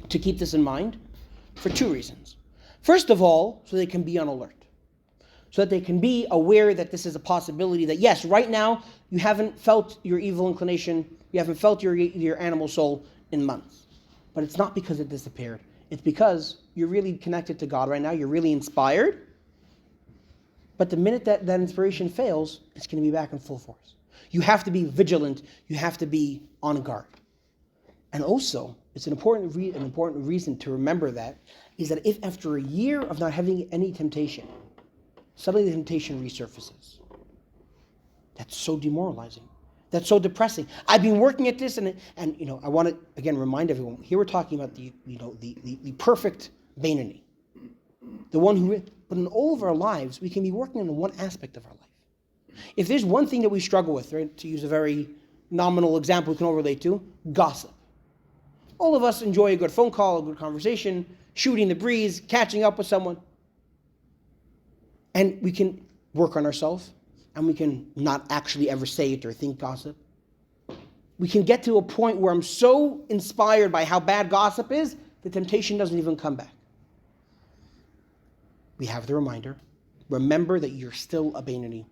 to keep this in mind? For two reasons. First of all, so they can be on alert. So that they can be aware that this is a possibility, that yes, right now, you haven't felt your evil inclination, you haven't felt your animal soul in months. But it's not because it disappeared. It's because you're really connected to God right now, you're really inspired. But the minute that inspiration fails, it's going to be back in full force. You have to be vigilant. You have to be on guard. And also, it's an important reason to remember that, is that if after a year of not having any temptation, suddenly the temptation resurfaces, that's so demoralizing. That's so depressing. I've been working at this, and I want to again remind everyone. Here we're talking about the perfect Beinoni, the one who. But in all of our lives, we can be working on one aspect of our life. If there's one thing that we struggle with, right, to use a very nominal example we can all relate to, gossip. All of us enjoy a good phone call, a good conversation, shooting the breeze, catching up with someone. And we can work on ourselves, and we can not actually ever say it or think gossip. We can get to a point where I'm so inspired by how bad gossip is, the temptation doesn't even come back. We have the reminder. Remember that you're still a Beinoni.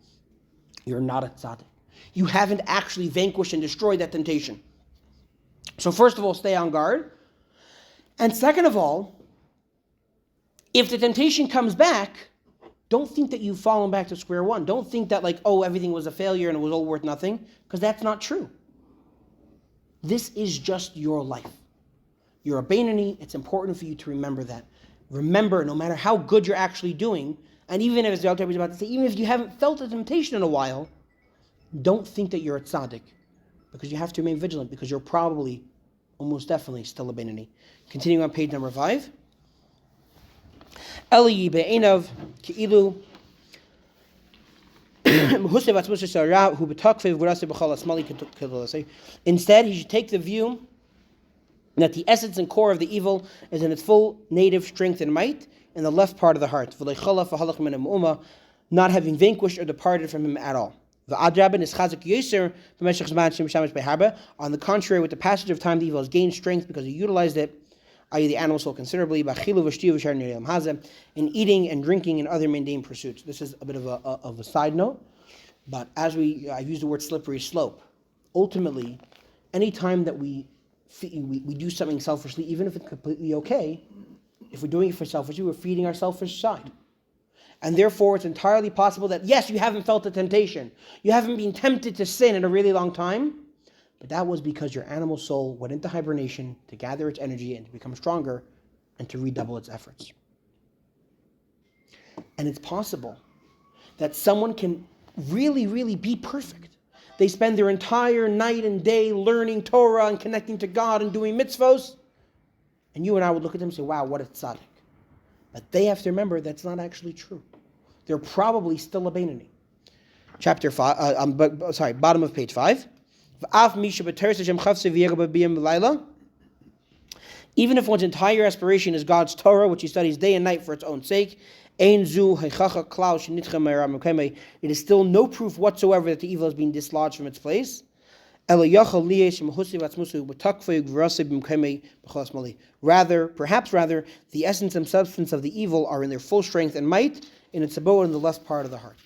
You're not a tzaddik. You haven't actually vanquished and destroyed that temptation. So first of all, stay on guard. And second of all, if the temptation comes back, don't think that you've fallen back to square one. Don't think that everything was a failure and it was all worth nothing, because that's not true. This is just your life. You're a Beinoni. It's important for you to remember that. Remember, no matter how good you're actually doing, and even if, as the Alter Rebbe is about to say, even if you haven't felt a temptation in a while, don't think that you're a tzaddik, because you have to remain vigilant, because you're probably, almost definitely, still a Beinoni. Continuing on page number 5. Eli be'enav ke'ilu instead, he should take the view that the essence and core of the evil is in its full native strength and might in the left part of the heart, not having vanquished or departed from him at all. On the contrary, with the passage of time, the evil has gained strength because he utilized it, i.e. the animal soul, considerably, in eating and drinking and other mundane pursuits. This is a bit of a side note, but I've used the word slippery slope. Ultimately, any time that we do something selfishly, even if it's completely okay, if we're doing it for selfishly, we're feeding our selfish side. And therefore, it's entirely possible that, yes, you haven't felt the temptation. You haven't been tempted to sin in a really long time, but that was because your animal soul went into hibernation to gather its energy and to become stronger and to redouble its efforts. And it's possible that someone can really, really be perfect. They spend their entire night and day learning Torah and connecting to God and doing mitzvos. And you and I would look at them and say, wow, what a tzaddik. But they have to remember that's not actually true. They're probably still a Beinoni. Chapter 5, bottom of page 5. Even if one's entire aspiration is God's Torah, which he studies day and night for its own sake, it is still no proof whatsoever that the evil is being dislodged from its place. Perhaps rather, the essence and substance of the evil are in their full strength and might in its abode in the left part of the heart.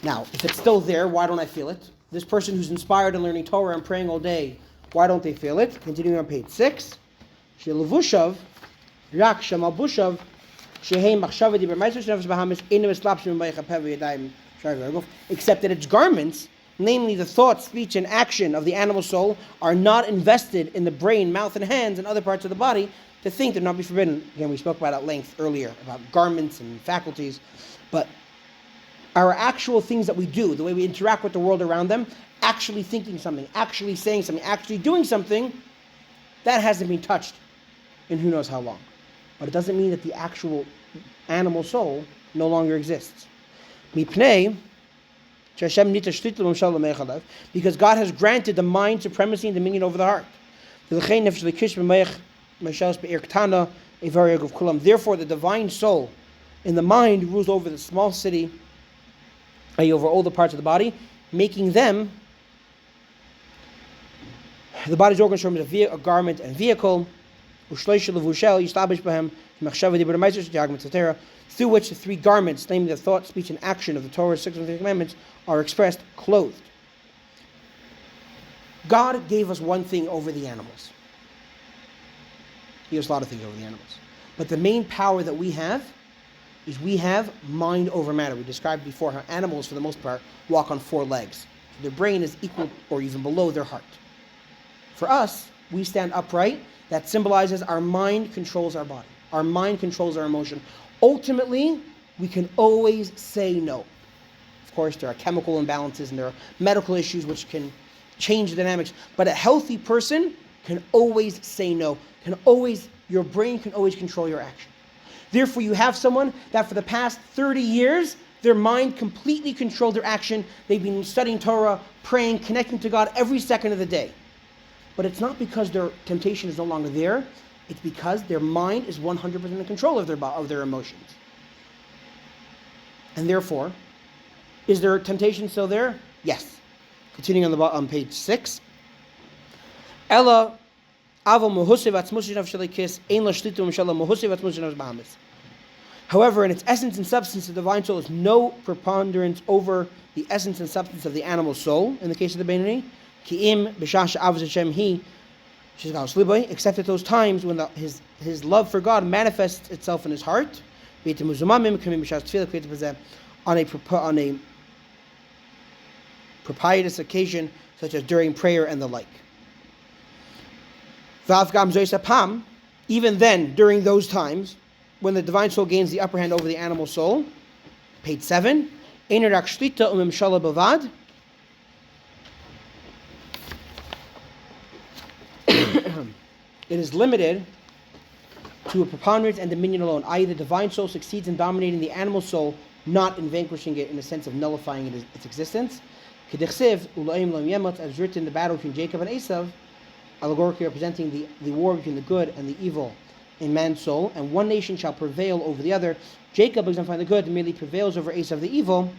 Now, if it's still there, why don't I feel it? This person who's inspired in learning Torah and praying all day, why don't they feel it? Continuing on page 6. Shelevushav, rak shemalbushav, sheheim machshavah diber meister shnefesh bahamis inu eslapshim b'meichapev yadayim sharv, except that its garments, namely the thought, speech, and action of the animal soul, are not invested in the brain, mouth, and hands and other parts of the body to think they're not be forbidden. Again, we spoke about at length earlier about garments and faculties, but our actual things that we do, the way we interact with the world around them, actually thinking something, actually saying something, actually doing something, that hasn't been touched in who knows how long. But it doesn't mean that the actual animal soul no longer exists. Mipnei, because God has granted the mind supremacy and dominion over the heart. Therefore, the divine soul in the mind rules over the small city, over all the parts of the body, making them, the body's organ terms a garment and vehicle, through which the three garments, namely the thought, speech, and action of the Torah's 613 commandments, are expressed, clothed. God gave us one thing over the animals. He gave us a lot of things over the animals. But the main power that we have is we have mind over matter. We described before how animals, for the most part, walk on four legs. So their brain is equal or even below their heart. For us, we stand upright. That symbolizes our mind controls our body. Our mind controls our emotion. Ultimately, we can always say no. Of course, there are chemical imbalances and there are medical issues which can change the dynamics. But a healthy person can always say no. Your brain can always control your action. Therefore, you have someone that for the past 30 years, their mind completely controlled their action. They've been studying Torah, praying, connecting to God every second of the day. But it's not because their temptation is no longer there. It's because their mind is 100% in control of their emotions. And therefore, is their temptation still there? Yes. Continuing on page 6. Ella However, in its essence and substance, the divine soul has no preponderance over the essence and substance of the animal soul, in the case of the Beinoni, except at those times when his love for God manifests itself in his heart, on a propitious occasion, such as during prayer and the like. Even then, during those times, when the divine soul gains the upper hand over the animal soul, page 7, it is limited to a preponderance and dominion alone, i.e. the divine soul succeeds in dominating the animal soul, not in vanquishing it in a sense of nullifying its existence. As written in the battle between Jacob and Esau, allegorically representing the war between the good and the evil in man's soul, and one nation shall prevail over the other. Jacob exemplifying the good merely prevails over Esau the evil,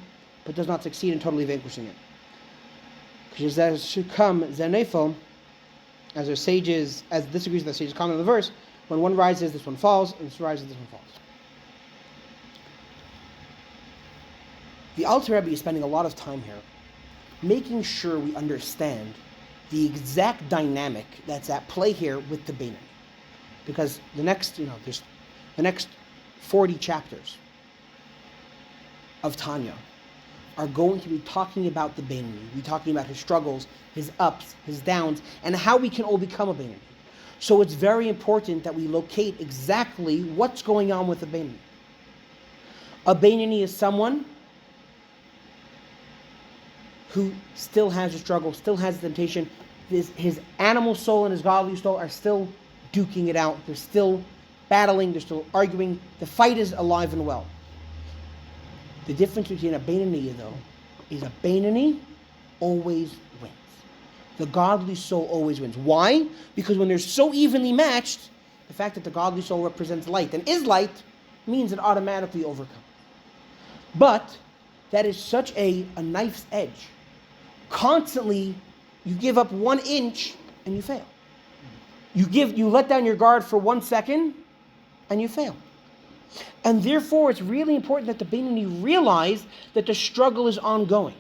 but does not succeed in totally vanquishing it. Because there should come Zenefo, as this agrees with the sages' comment in the verse, when one rises, this one falls, and this rises, this one falls. The Alter Rebbe is spending a lot of time here making sure we understand the exact dynamic that's at play here with the Beinoni. Because the next 40 chapters of Tanya are going to be talking about the Beinoni, be talking about his struggles, his ups, his downs, and how we can all become a Beinoni. So it's very important that we locate exactly what's going on with the Beinoni. A Beinoni is someone who still has a struggle, still has a temptation. His animal soul and his godly soul are still duking it out. They're still battling. They're still arguing. The fight is alive and well. The difference between a Beinoni, though, is a Beinoni always wins. The godly soul always wins. Why? Because when they're so evenly matched, the fact that the godly soul represents light and is light means it automatically overcomes. But that is such a knife's edge. Constantly, you give up 1 inch and you fail. You let down your guard for 1 second and you fail. And therefore, it's really important that the Beinoni realize that the struggle is ongoing.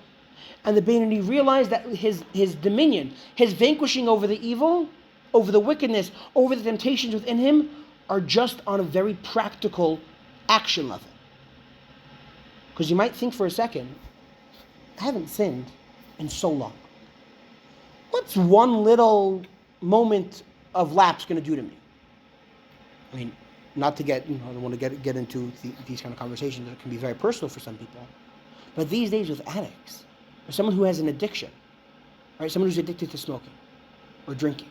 And the Beinoni realize that his dominion, his vanquishing over the evil, over the wickedness, over the temptations within him, are just on a very practical action level. Because you might think for a second, I haven't sinned in so long. What's one little moment of lapse going to do to me? I mean, not to get, I don't want to get into these kind of conversations that can be very personal for some people. But these days with addicts, or someone who has an addiction, right? Someone who's addicted to smoking or drinking.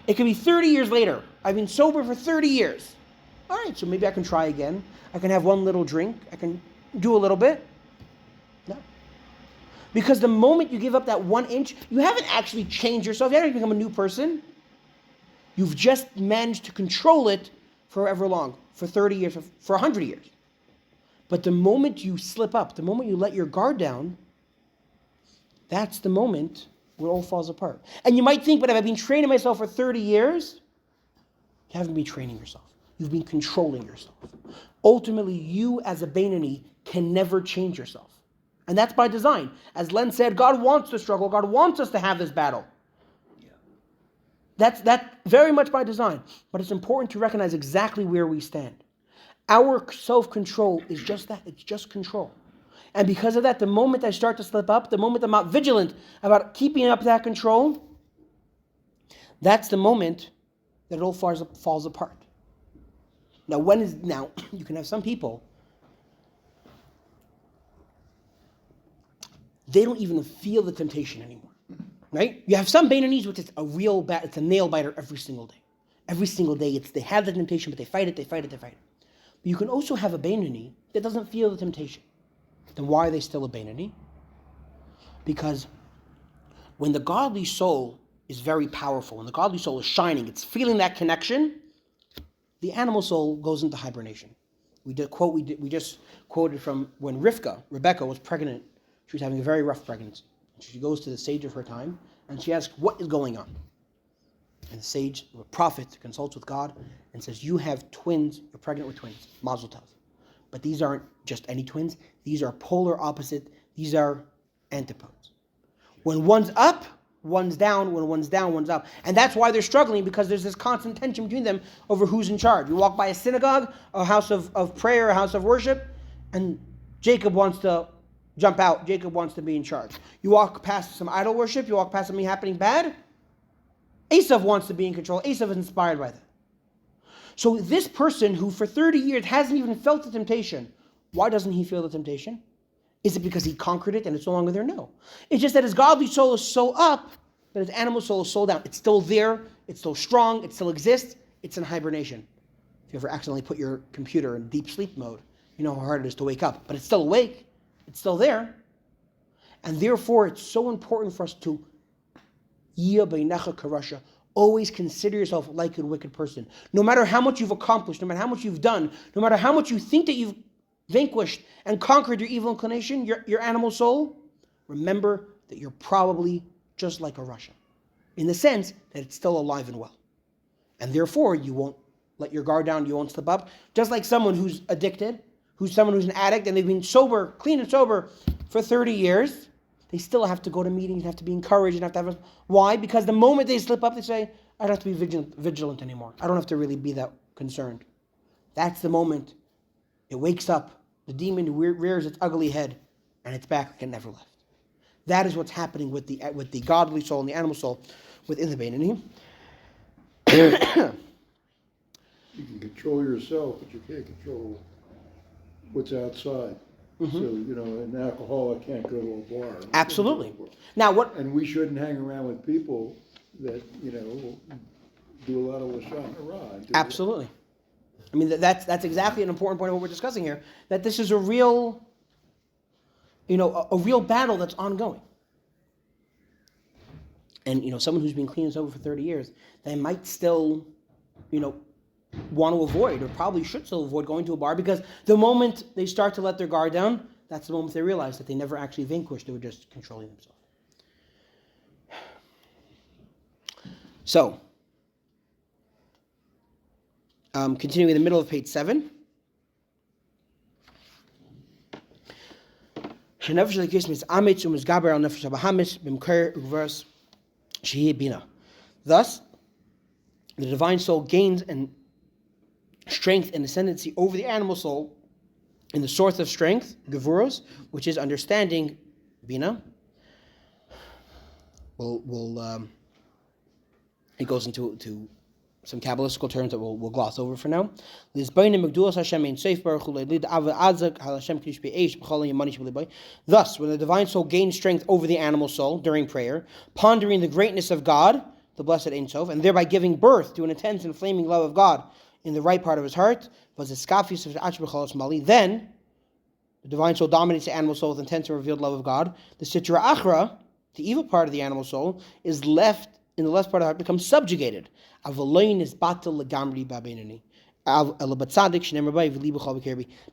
It could be 30 years later. I've been sober for 30 years. All right, so maybe I can try again. I can have one little drink. I can do a little bit. No. Because the moment you give up that 1 inch, you haven't actually changed yourself. You haven't become a new person. You've just managed to control it forever long, for 30 years, for 100 years. But the moment you slip up, the moment you let your guard down, that's the moment where it all falls apart. And you might think, but if I've been training myself for 30 years, you haven't been training yourself. You've been controlling yourself. Ultimately, you as a Beinoni can never change yourself. And that's by design. As Len said, God wants to struggle. God wants us to have this battle. That's very much by design. But it's important to recognize exactly where we stand. Our self-control is just that. It's just control. And because of that, the moment I start to slip up, the moment I'm not vigilant about keeping up that control, that's the moment that it all falls apart. Now, you can have some people, they don't even feel the temptation anymore. Right? You have some Beinonis, which is it's a nail biter every single day. Every single day, they have the temptation, but they fight it. But you can also have a Beinoni that doesn't feel the temptation. Then why are they still a Beinoni? Because when the godly soul is very powerful, when the godly soul is shining, it's feeling that connection, the animal soul goes into hibernation. We just quoted from when Rebecca was pregnant. She was having a very rough pregnancy. She goes to the sage of her time, and she asks, what is going on? And the sage, the prophet, consults with God and says, you have twins, you're pregnant with twins, mazel tov. But these aren't just any twins. These are polar opposite. These are antipodes. When one's up, one's down. When one's down, one's up. And that's why they're struggling, because there's this constant tension between them over who's in charge. You walk by a synagogue, a house of prayer, a house of worship, and Jacob wants to jump out. Jacob wants to be in charge. You walk past some idol worship, you walk past something happening bad, Esav wants to be in control. Esav is inspired by that. So this person who for 30 years hasn't even felt the temptation, why doesn't he feel the temptation? Is it because he conquered it and it's no longer there? No. It's just that his godly soul is so up that his animal soul is so down. It's still there, it's still strong, it still exists, it's in hibernation. If you ever accidentally put your computer in deep sleep mode, you know how hard it is to wake up. But it's still awake, it's still there. And therefore it's so important for us to always consider yourself like a wicked person. No matter how much you've accomplished, no matter how much you've done, no matter how much you think that you've vanquished and conquered your evil inclination, your animal soul, remember that you're probably just like a Russia, in the sense that it's still alive and well. And therefore, you won't let your guard down, you won't slip up. Just like someone who's addicted, someone who's an addict, and they've been sober, clean and sober for 30 years, they still have to go to meetings, have to be encouraged, and have to have why? Because the moment they slip up, they say, I don't have to be vigilant anymore. I don't have to really be that concerned. That's the moment it wakes up, the demon rears its ugly head, and it's back like it never left. That is what's happening with the godly soul and the animal soul within the Beinoni. You can control yourself, but you can't control what's outside. Mm-hmm. So, an alcoholic can't go to a bar. Absolutely. Now, what? And we shouldn't hang around with people that, do a lot of Lashon Hara. Absolutely. I mean, that's exactly an important point of what we're discussing here, that this is a real, a real battle that's ongoing. And, someone who's been clean and sober for 30 years, they might still, want to avoid, or probably should still avoid going to a bar, because the moment they start to let their guard down, that's the moment they realize that they never actually vanquished, they were just controlling themselves. So, continuing in the middle of page 7. Thus, the divine soul gains and strength and ascendancy over the animal soul in the source of strength, gevuros, which is understanding, bina. It goes into some Kabbalistical terms that we'll gloss over for now. Thus, when the divine soul gains strength over the animal soul during prayer, pondering the greatness of God, the blessed Ein Sof, and thereby giving birth to an intense and flaming love of God in the right part of his heart, was then the divine soul dominates the animal soul with intense and revealed love of God. The Sitra Achra, the evil part of the animal soul, is left in the left part of the heart, becomes subjugated. But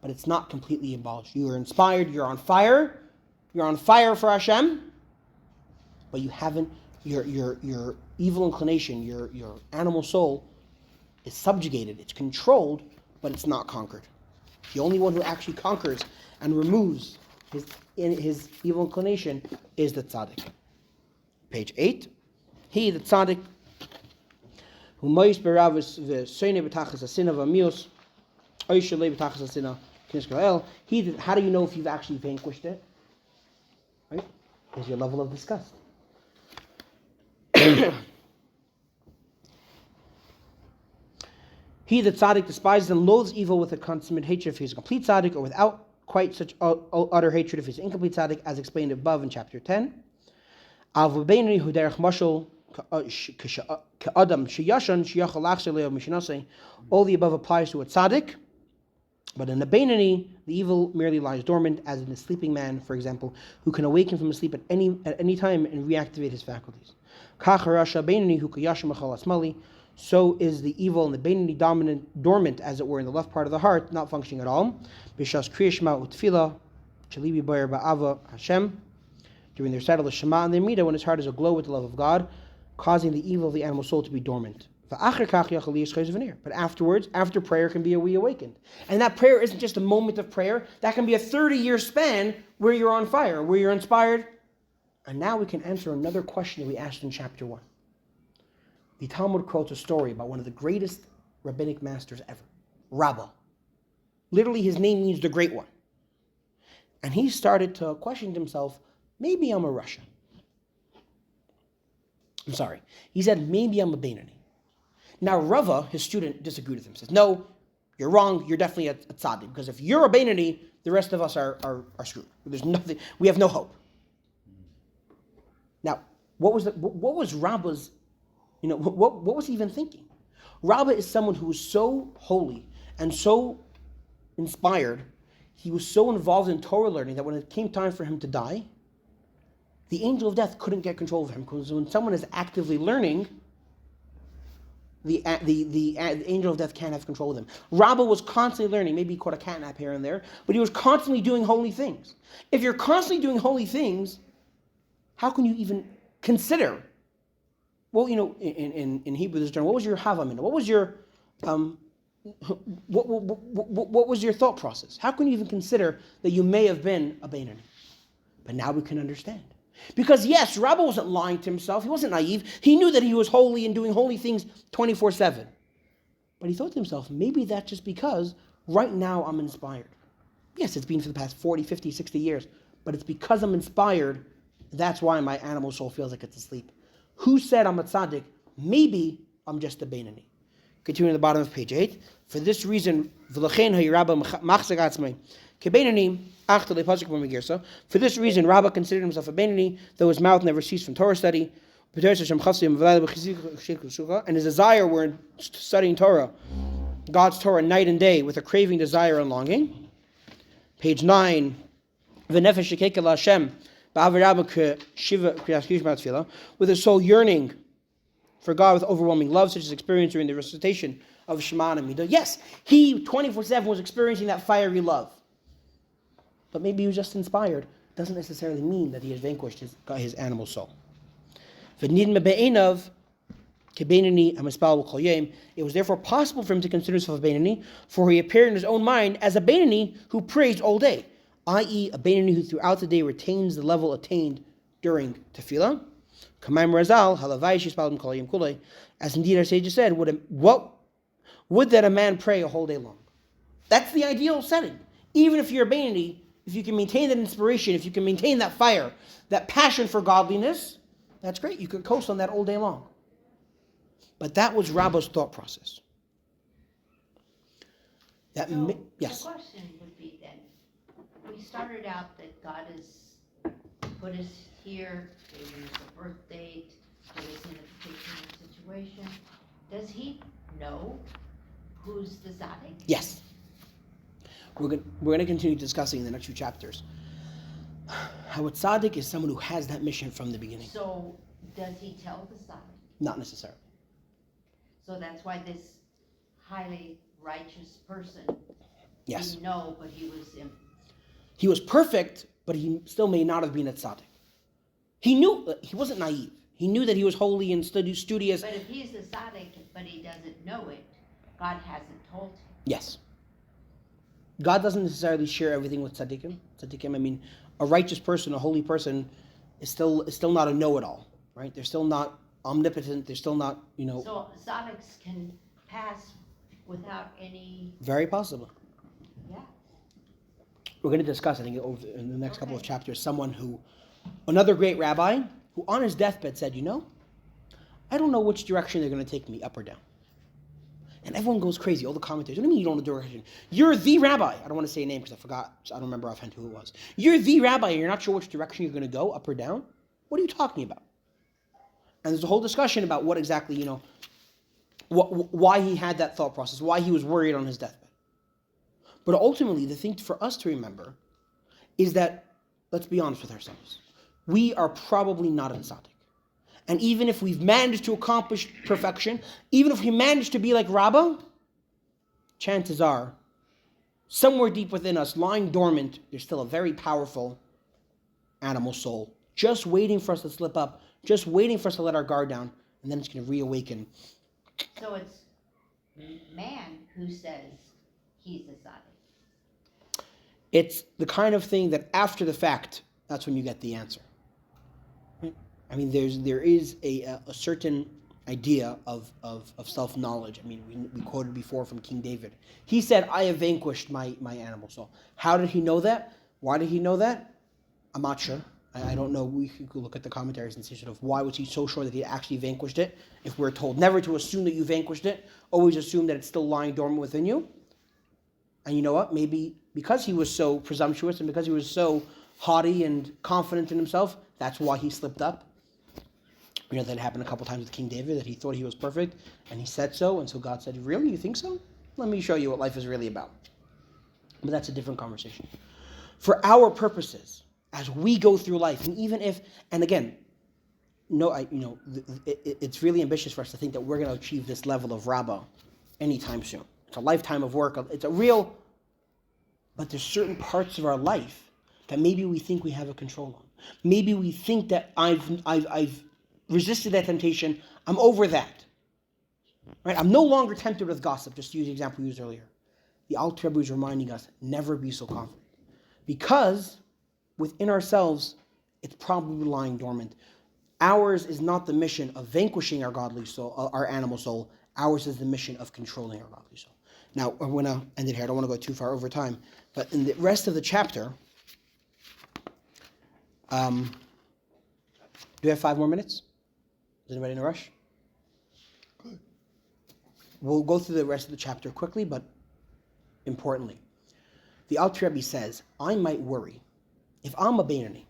it's not completely abolished. You are inspired, you're on fire for Hashem, but you haven't, your evil inclination, your animal soul is subjugated, it's controlled, but it's not conquered. The only one who actually conquers and removes his evil inclination is the tzaddik. Page 8. He, the tzaddik, who mois beravus v'soine b'tachas asina v'amius oishalei b'tachas asina k'niskael. He, how do you know if you've actually vanquished it? Right? Is your level of disgust. He, the tzaddik, despises and loathes evil with a consummate hatred if he is a complete tzaddik, or without quite such utter hatred if he is an incomplete tzaddik, as explained above in chapter 10. All the above applies to a tzaddik, but in the Beinani, the evil merely lies dormant, as in a sleeping man, for example, who can awaken from sleep at any time and reactivate his faculties. So is the evil in the Beinani dormant, as it were, in the left part of the heart, not functioning at all. Bishas kriyashma utfila, chalibi boyer ba'ava Hashem, during their recital of Shema and their Midah, when his heart is aglow with the love of God, causing the evil of the animal soul to be dormant. But afterwards, after prayer, can be reawakened. And that prayer isn't just a moment of prayer. That can be a 30-year span where you're on fire, where you're inspired. And now we can answer another question that we asked in chapter 1. The Talmud quotes a story about one of the greatest rabbinic masters ever, Rabbi. Literally, his name means the great one. And he started to question himself, maybe I'm a Rasha. I'm sorry. He said, maybe I'm a Beinani. Now, Rava, his student, disagreed with him. Says, no, you're wrong. You're definitely a tzaddik. Because if you're a Beinani, the rest of us are screwed. There's nothing. We have no hope. Now, what was Rabba's, what was he even thinking? Rabba is someone who was so holy and so inspired. He was so involved in Torah learning that when it came time for him to die, the angel of death couldn't get control of him, because when someone is actively learning, the angel of death can't have control of him. Rabbi was constantly learning. Maybe he caught a catnap here and there, but he was constantly doing holy things. If you're constantly doing holy things, how can you even consider? Well, in Hebrew there's a term. What was your havamina? What was your what was your thought process? How can you even consider that you may have been a Beinani? But now we can understand. Because yes, Rabbi wasn't lying to himself. He wasn't naive. He knew that he was holy and doing holy things 24/7. But he thought to himself, maybe that's just because right now I'm inspired. Yes, it's been for the past 40, 50, 60 years. But it's because I'm inspired, that's why my animal soul feels like it's asleep. Who said I'm a tzaddik? Maybe I'm just a Beinani. Continuing at the bottom of page 8. For this reason, for this reason, Rabbi considered himself a Beinani, though his mouth never ceased from Torah study, and his desire were studying Torah, God's Torah, night and day, with a craving, desire, and longing. Page 9. With his soul yearning for God with overwhelming love, such as experienced during the recitation of Shema and Midah. Yes, he 24/7 was experiencing that fiery love. But maybe he was just inspired. Doesn't necessarily mean that he has vanquished his animal soul. It was therefore possible for him to consider himself a Beinani, for he appeared in his own mind as a Beinani who prays all day, i.e. a Beinani who throughout the day retains the level attained during tefillah. As indeed our sages said, would that a man pray a whole day long? That's the ideal setting. Even if you're a Beinani, if you can maintain that inspiration, if you can maintain that fire, that passion for godliness, that's great. You could coast on that all day long. But that was Rabba's thought process. Yes. The question would be then, we started out that God has put us here, gave us a birth date, gave us an invitation to situation, does he know who's the tzaddik? Yes. We're going to continue discussing in the next few chapters how a tzaddik is someone who has that mission from the beginning. So does he tell the tzaddik? Not necessarily. So that's why this highly righteous person Yes. didn't know, but He was perfect, but he still may not have been a tzaddik. He knew, he wasn't naive. He knew that he was holy and studious. But if he's the tzaddik, but he doesn't know it, God hasn't told him. Yes. God doesn't necessarily share everything with tzaddikim. I mean, a righteous person, a holy person, is still not a know-it-all, right? They're still not omnipotent. They're still not, So tzaddiks can pass without any. Very possible. Yeah. We're going to discuss, I think, in the next couple of chapters, another great rabbi who on his deathbed said, I don't know which direction they're going to take me, up or down. And everyone goes crazy, all the commentators. What do you mean you don't know the direction? You're the rabbi. I don't want to say a name because I forgot. So I don't remember offhand who it was. You're the rabbi and you're not sure which direction you're going to go, up or down? What are you talking about? And there's a whole discussion about what exactly, why he had that thought process, why he was worried on his deathbed. But ultimately, the thing for us to remember is that, let's be honest with ourselves, we are probably not a tzaddik. And even if we've managed to accomplish perfection, even if we manage to be like Rabbi, chances are, somewhere deep within us, lying dormant, there's still a very powerful animal soul, just waiting for us to slip up, just waiting for us to let our guard down, and then it's going to reawaken. So it's man who says he's a tzaddik. It's the kind of thing that after the fact, that's when you get the answer. I mean, there is a certain idea of self-knowledge. I mean, we quoted before from King David. He said, I have vanquished my animal soul. How did he know that? Why did he know that? I'm not sure. I don't know. We could look at the commentaries and see sort of why was he so sure that he actually vanquished it. If we're told never to assume that you vanquished it, always assume that it's still lying dormant within you. And you know what? Maybe because he was so presumptuous and because he was so haughty and confident in himself, that's why he slipped up. That happened a couple times with King David, that he thought he was perfect, and he said so, and so God said, really, you think so? Let me show you what life is really about. But that's a different conversation. For our purposes, as we go through life, and even if, and again, it's really ambitious for us to think that we're going to achieve this level of Rabbi anytime soon. It's a lifetime of work. It's a real, but there's certain parts of our life that maybe we think we have a control on. Maybe we think that I've resisted that temptation. I'm over that. Right? I'm no longer tempted with gossip, just to use the example we used earlier. The Alter Rebbe is reminding us, never be so confident. Because within ourselves, it's probably lying dormant. Ours is not the mission of vanquishing our godly soul, our animal soul. Ours is the mission of controlling our godly soul. Now, I'm going to end it here. I don't want to go too far over time. But in the rest of the chapter, do we have 5 more minutes? Is anybody in a rush? Good. We'll go through the rest of the chapter quickly, but importantly. The Alter Rebbe says, I might worry if I'm a Beinoni,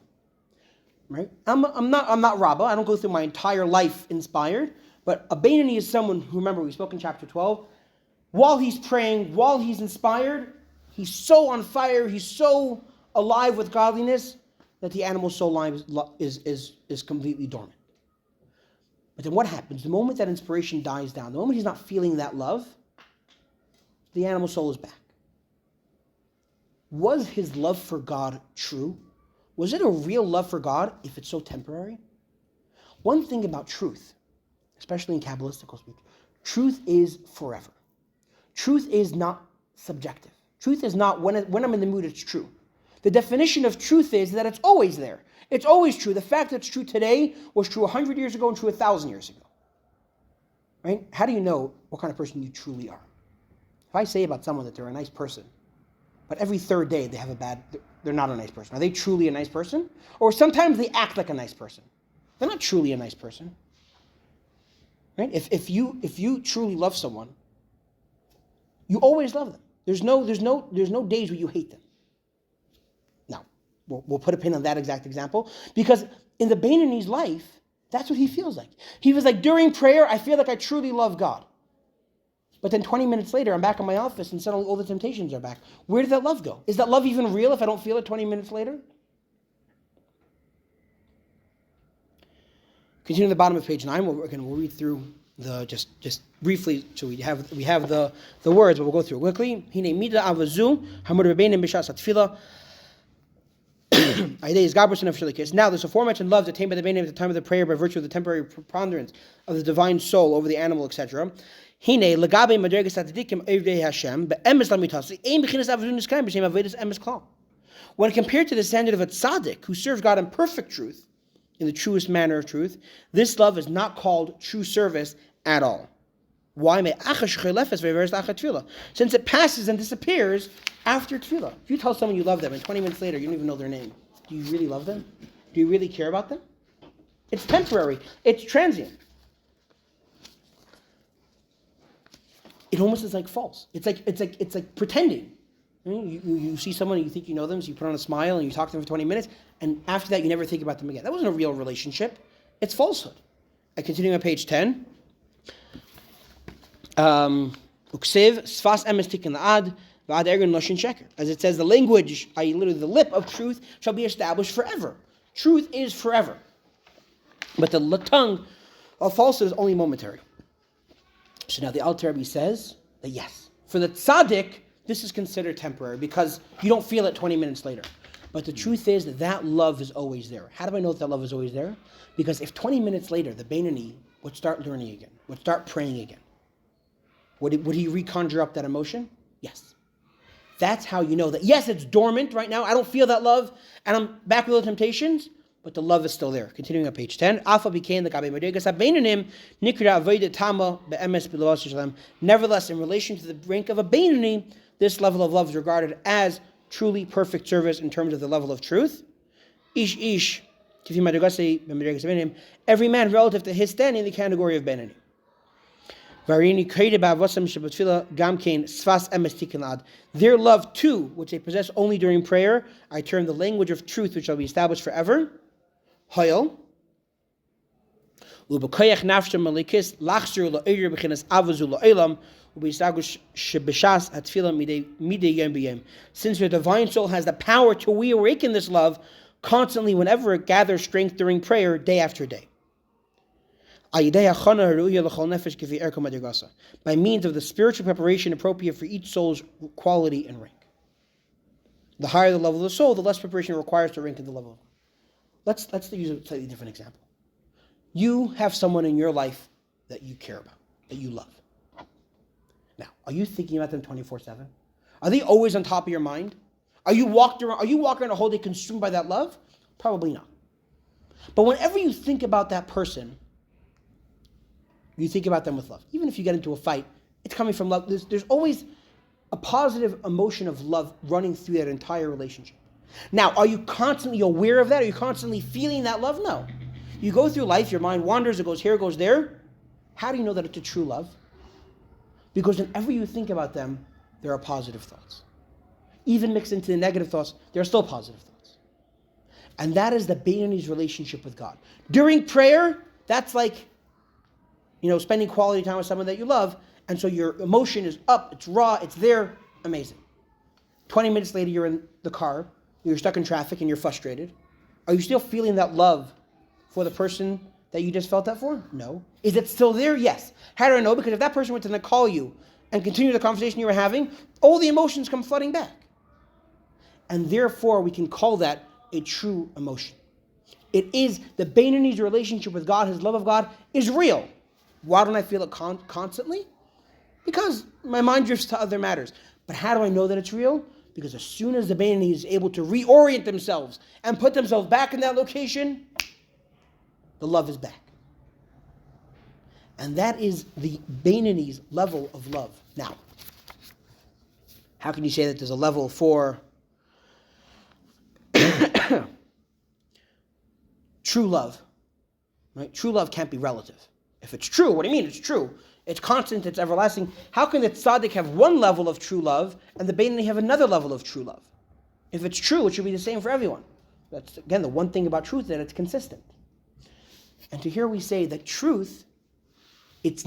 right? I'm not Rabbi. I don't go through my entire life inspired, but a Beinoni is someone who, remember, we spoke in chapter 12, while he's praying, while he's inspired, he's so on fire, he's so alive with godliness that the animal soul is completely dormant. But then what happens? The moment that inspiration dies down, the moment he's not feeling that love, the animal soul is back. Was his love for God true? Was it a real love for God if it's so temporary? One thing about truth, especially in Kabbalistical speech, truth is forever. Truth is not subjective. Truth is not when I'm in the mood, it's true. The definition of truth is that it's always there. It's always true. The fact that it's true today was true 100 years ago and true 1,000 years ago. Right? How do you know what kind of person you truly are? If I say about someone that they're a nice person, but every third day they're not a nice person. Are they truly a nice person? Or sometimes they act like a nice person. They're not truly a nice person. Right? If you truly love someone, you always love them. There's no days where you hate them. Now, we'll put a pin on that exact example, because in the Beinoni's life, That's what he feels like. He was like, during prayer, I feel like I truly love God. But then 20 minutes later, I'm back in my office and suddenly all the temptations are back. Where did that love go? Is that love even real if I don't feel it 20 minutes later? Continue to the bottom of page 9. We'll read through just briefly, so we have the words, but we'll go through it quickly. Hine mida avazu hamur bebenim b'shas atfila. Now, this aforementioned love attained by the Beinim at the time of the prayer by virtue of the temporary preponderance of the divine soul over the animal, etc. When compared to the standard of a tzaddik who serves God in perfect truth, in the truest manner of truth, this love is not called true service at all. Why? Since it passes and disappears after tefillah. If you tell someone you love them and 20 minutes later you don't even know their name, do you really love them? Do you really care about them? It's temporary. It's transient. It almost is like false. It's like pretending. You see someone and you think you know them, so you put on a smile and you talk to them for 20 minutes, and after that you never think about them again. That wasn't a real relationship. It's falsehood. I continue on page 10. Uksiv sfas emes tikkun la'ad v'ad ergen loshin sheker. As it says, the language, i.e. literally the lip of truth, shall be established forever. Truth is forever. But the tongue of falsehood is only momentary. So now the Alter Rebbe says that yes, for the tzaddik, this is considered temporary because you don't feel it 20 minutes later. But the truth is that love is always there. How do I know that love is always there? Because if 20 minutes later the Beinoni would start learning again, would start praying again, would he reconjure up that emotion? Yes. That's how you know that, yes, it's dormant right now. I don't feel that love, and I'm back with all the temptations, but the love is still there. Continuing on page 10. Nevertheless, in relation to the rank of a Beinoni, this level of love is regarded as truly perfect service in terms of the level of truth. Every man relative to his standing in the category of Beinoni. Their love too, which they possess only during prayer, I term the language of truth which shall be established forever. Hoyel. Since your divine soul has the power to reawaken this love constantly whenever it gathers strength during prayer, day after day. By means of the spiritual preparation appropriate for each soul's quality and rank. The higher the level of the soul, the less preparation it requires to rank in the level. Let's use a slightly different example. You have someone in your life that you care about, that you love. Now, are you thinking about them 24/7? Are they always on top of your mind? Are you walking around a whole day consumed by that love? Probably not. But whenever you think about that person, you think about them with love. Even if you get into a fight, it's coming from love. There's always a positive emotion of love running through that entire relationship. Now, are you constantly aware of that? Are you constantly feeling that love? No. You go through life, your mind wanders, it goes here, it goes there. How do you know that it's a true love? Because whenever you think about them, there are positive thoughts. Even mixed into the negative thoughts, there are still positive thoughts. And that is the Beinoni's relationship with God. During prayer, that's like, spending quality time with someone that you love, and so your emotion is up, it's raw, it's there, amazing. 20 minutes later, you're in the car, you're stuck in traffic, and you're frustrated. Are you still feeling that love for the person that you just felt that for? No. Is it still there? Yes. How do I know? Because if that person were to call you and continue the conversation you were having, all the emotions come flooding back. And therefore, we can call that a true emotion. It is the Beinoni's relationship with God, his love of God, is real. Why don't I feel it constantly? Because my mind drifts to other matters. But how do I know that it's real? Because as soon as the Beinoni is able to reorient themselves and put themselves back in that location, the love is back. And that is the Beinoni's level of love. Now, how can you say that there's a level for true love? Right? True love can't be relative. If it's true, what do you mean it's true? It's constant, it's everlasting. How can the tzaddik have one level of true love and the Beinoni have another level of true love? If it's true, it should be the same for everyone. That's, again, the one thing about truth, that it's consistent. And to hear we say that truth, it's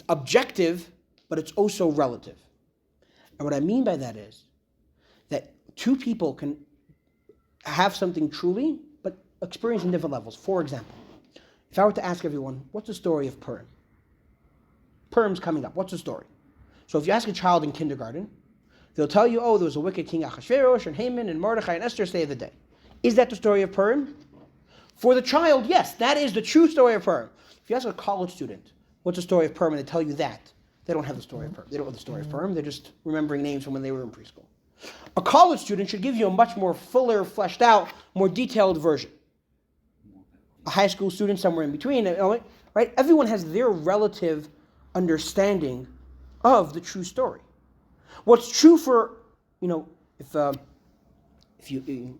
objective, but it's also relative. And what I mean by that is that two people can have something truly, but experience in different levels. For example, if I were to ask everyone, what's the story of Purim? Purim's coming up. What's the story? So if you ask a child in kindergarten, they'll tell you, there was a wicked king Achashverosh and Haman and Mordechai and Esther saved the day. Is that the story of Purim? For the child, yes, that is the true story of Purim. If you ask a college student, what's the story of Purim, and they tell you that, they don't have the story of Purim. They don't know the story of Purim. They're just remembering names from when they were in preschool. A college student should give you a much more fuller, fleshed out, more detailed version. A high school student, somewhere in between, right? Everyone has their relative understanding of the true story. What's true for, if you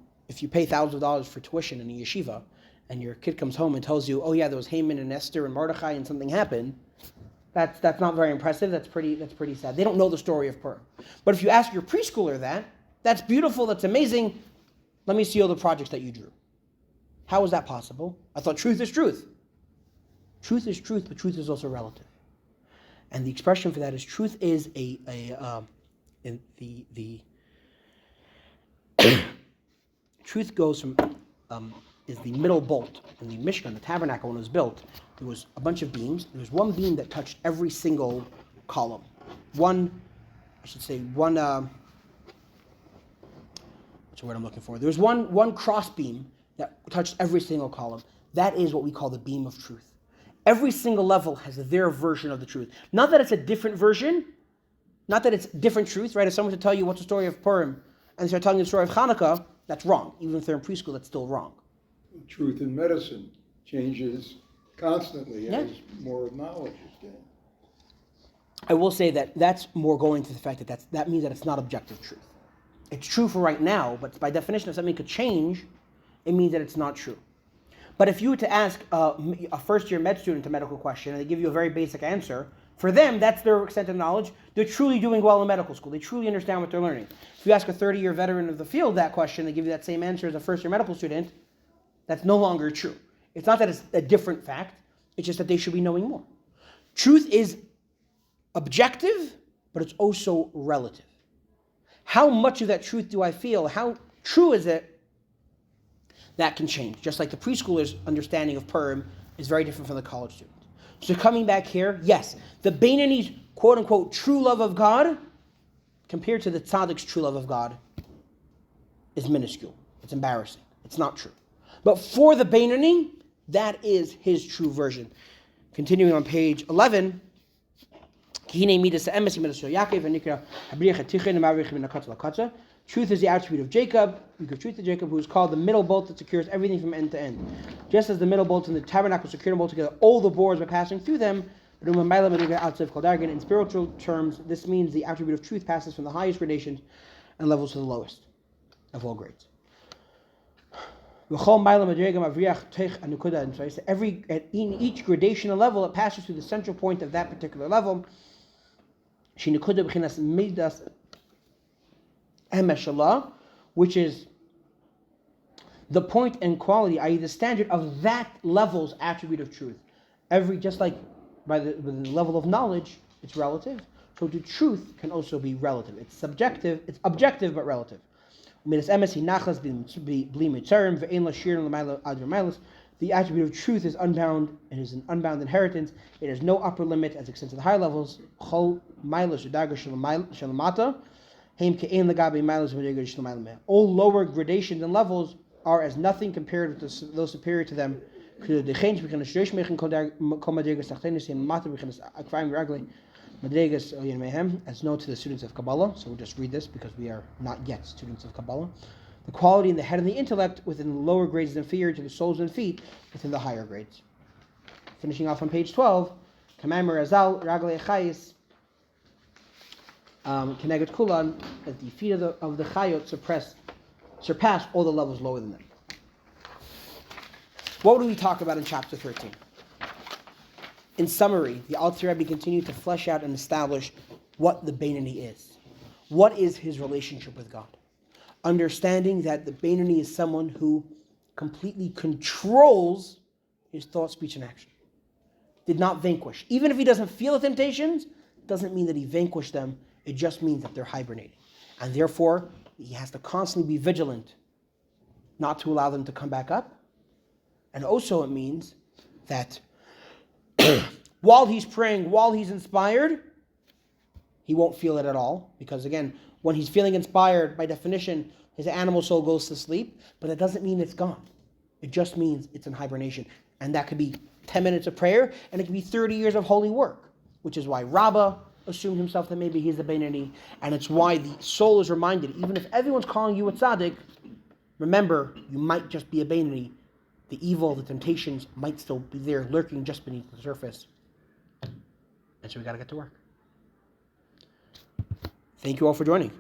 pay thousands of dollars for tuition in a yeshiva, and your kid comes home and tells you, there was Haman and Esther and Mordechai and something happened, that's not very impressive. That's pretty sad. They don't know the story of Purim. But if you ask your preschooler that's beautiful, that's amazing. Let me see all the projects that you drew. How is that possible? I thought truth is truth. Truth is truth, but truth is also relative. And the expression for that is truth is truth goes from is the middle bolt. In the Mishkan, the tabernacle, when it was built, there was a bunch of beams. There was one beam that touched every single column. What's the word I'm looking for? There was one cross beam that touched every single column. That is what we call the beam of truth. Every single level has their version of the truth. Not that it's a different version, not that it's different truth, right? If someone to tell you what's the story of Purim, and they start telling you the story of Hanukkah, that's wrong. Even if they're in preschool, that's still wrong. Truth in medicine changes constantly as more knowledge is gained. I will say that that's more going to the fact that means that it's not objective truth. It's true for right now, but by definition, if something could change, it means that it's not true. But if you were to ask a first-year med student a medical question, and they give you a very basic answer, for them, that's their extent of knowledge. They're truly doing well in medical school. They truly understand what they're learning. If you ask a 30-year veteran of the field that question, they give you that same answer as a first-year medical student, that's no longer true. It's not that it's a different fact. It's just that they should be knowing more. Truth is objective, but it's also relative. How much of that truth do I feel? How true is it? That can change. Just like the preschooler's understanding of Purim is very different from the college student. So coming back here, yes, the Beinani's quote-unquote true love of God compared to the Tzaddik's true love of God is minuscule. It's embarrassing. It's not true. But for the Beinani, that is his true version. Continuing on page 11, truth is the attribute of Jacob. We give truth to Jacob, who is called the middle bolt that secures everything from end to end. Just as the middle bolts in the tabernacle secure them all together, all the boards by passing through them. In spiritual terms, this means the attribute of truth passes from the highest gradations and levels to the lowest of all grades. In each gradation and level, it passes through the central point of that particular level, which is the point and quality, i.e. the standard of that level's attribute of truth. Just like by the level of knowledge, it's relative, so the truth can also be relative. It's objective, but relative. The attribute of truth is unbound. It is an unbound inheritance. It has no upper limit as it extends to the high levels. All lower gradations and levels are as nothing compared with those superior to them. As known to the students of Kabbalah, so we'll just read this because we are not yet students of Kabbalah. The quality in the head and the intellect within the lower grades is inferior to the soles and feet within the higher grades. Finishing off on page 12, Kenegat Kulan, that the feet of the Chayot surpass all the levels lower than them. What do we talk about in chapter 13? In summary, the Alter Rebbe continued to flesh out and establish what the Beinani is. What is his relationship with God? Understanding that the Beinani is someone who completely controls his thought, speech, and action. Did not vanquish. Even if he doesn't feel the temptations, doesn't mean that he vanquished them. It just means that they're hibernating. And therefore, he has to constantly be vigilant not to allow them to come back up. And also it means that while he's praying, while he's inspired, he won't feel it at all. Because again, when he's feeling inspired, by definition, his animal soul goes to sleep. But it doesn't mean it's gone. It just means it's in hibernation. And that could be 10 minutes of prayer, and it could be 30 years of holy work. Which is why Rabbi assumed himself that maybe he's the Beinoni. And it's why the soul is reminded, even if everyone's calling you a tzaddik, remember, you might just be a Beinoni. The evil, the temptations might still be there, lurking just beneath the surface. And so we got to get to work. Thank you all for joining.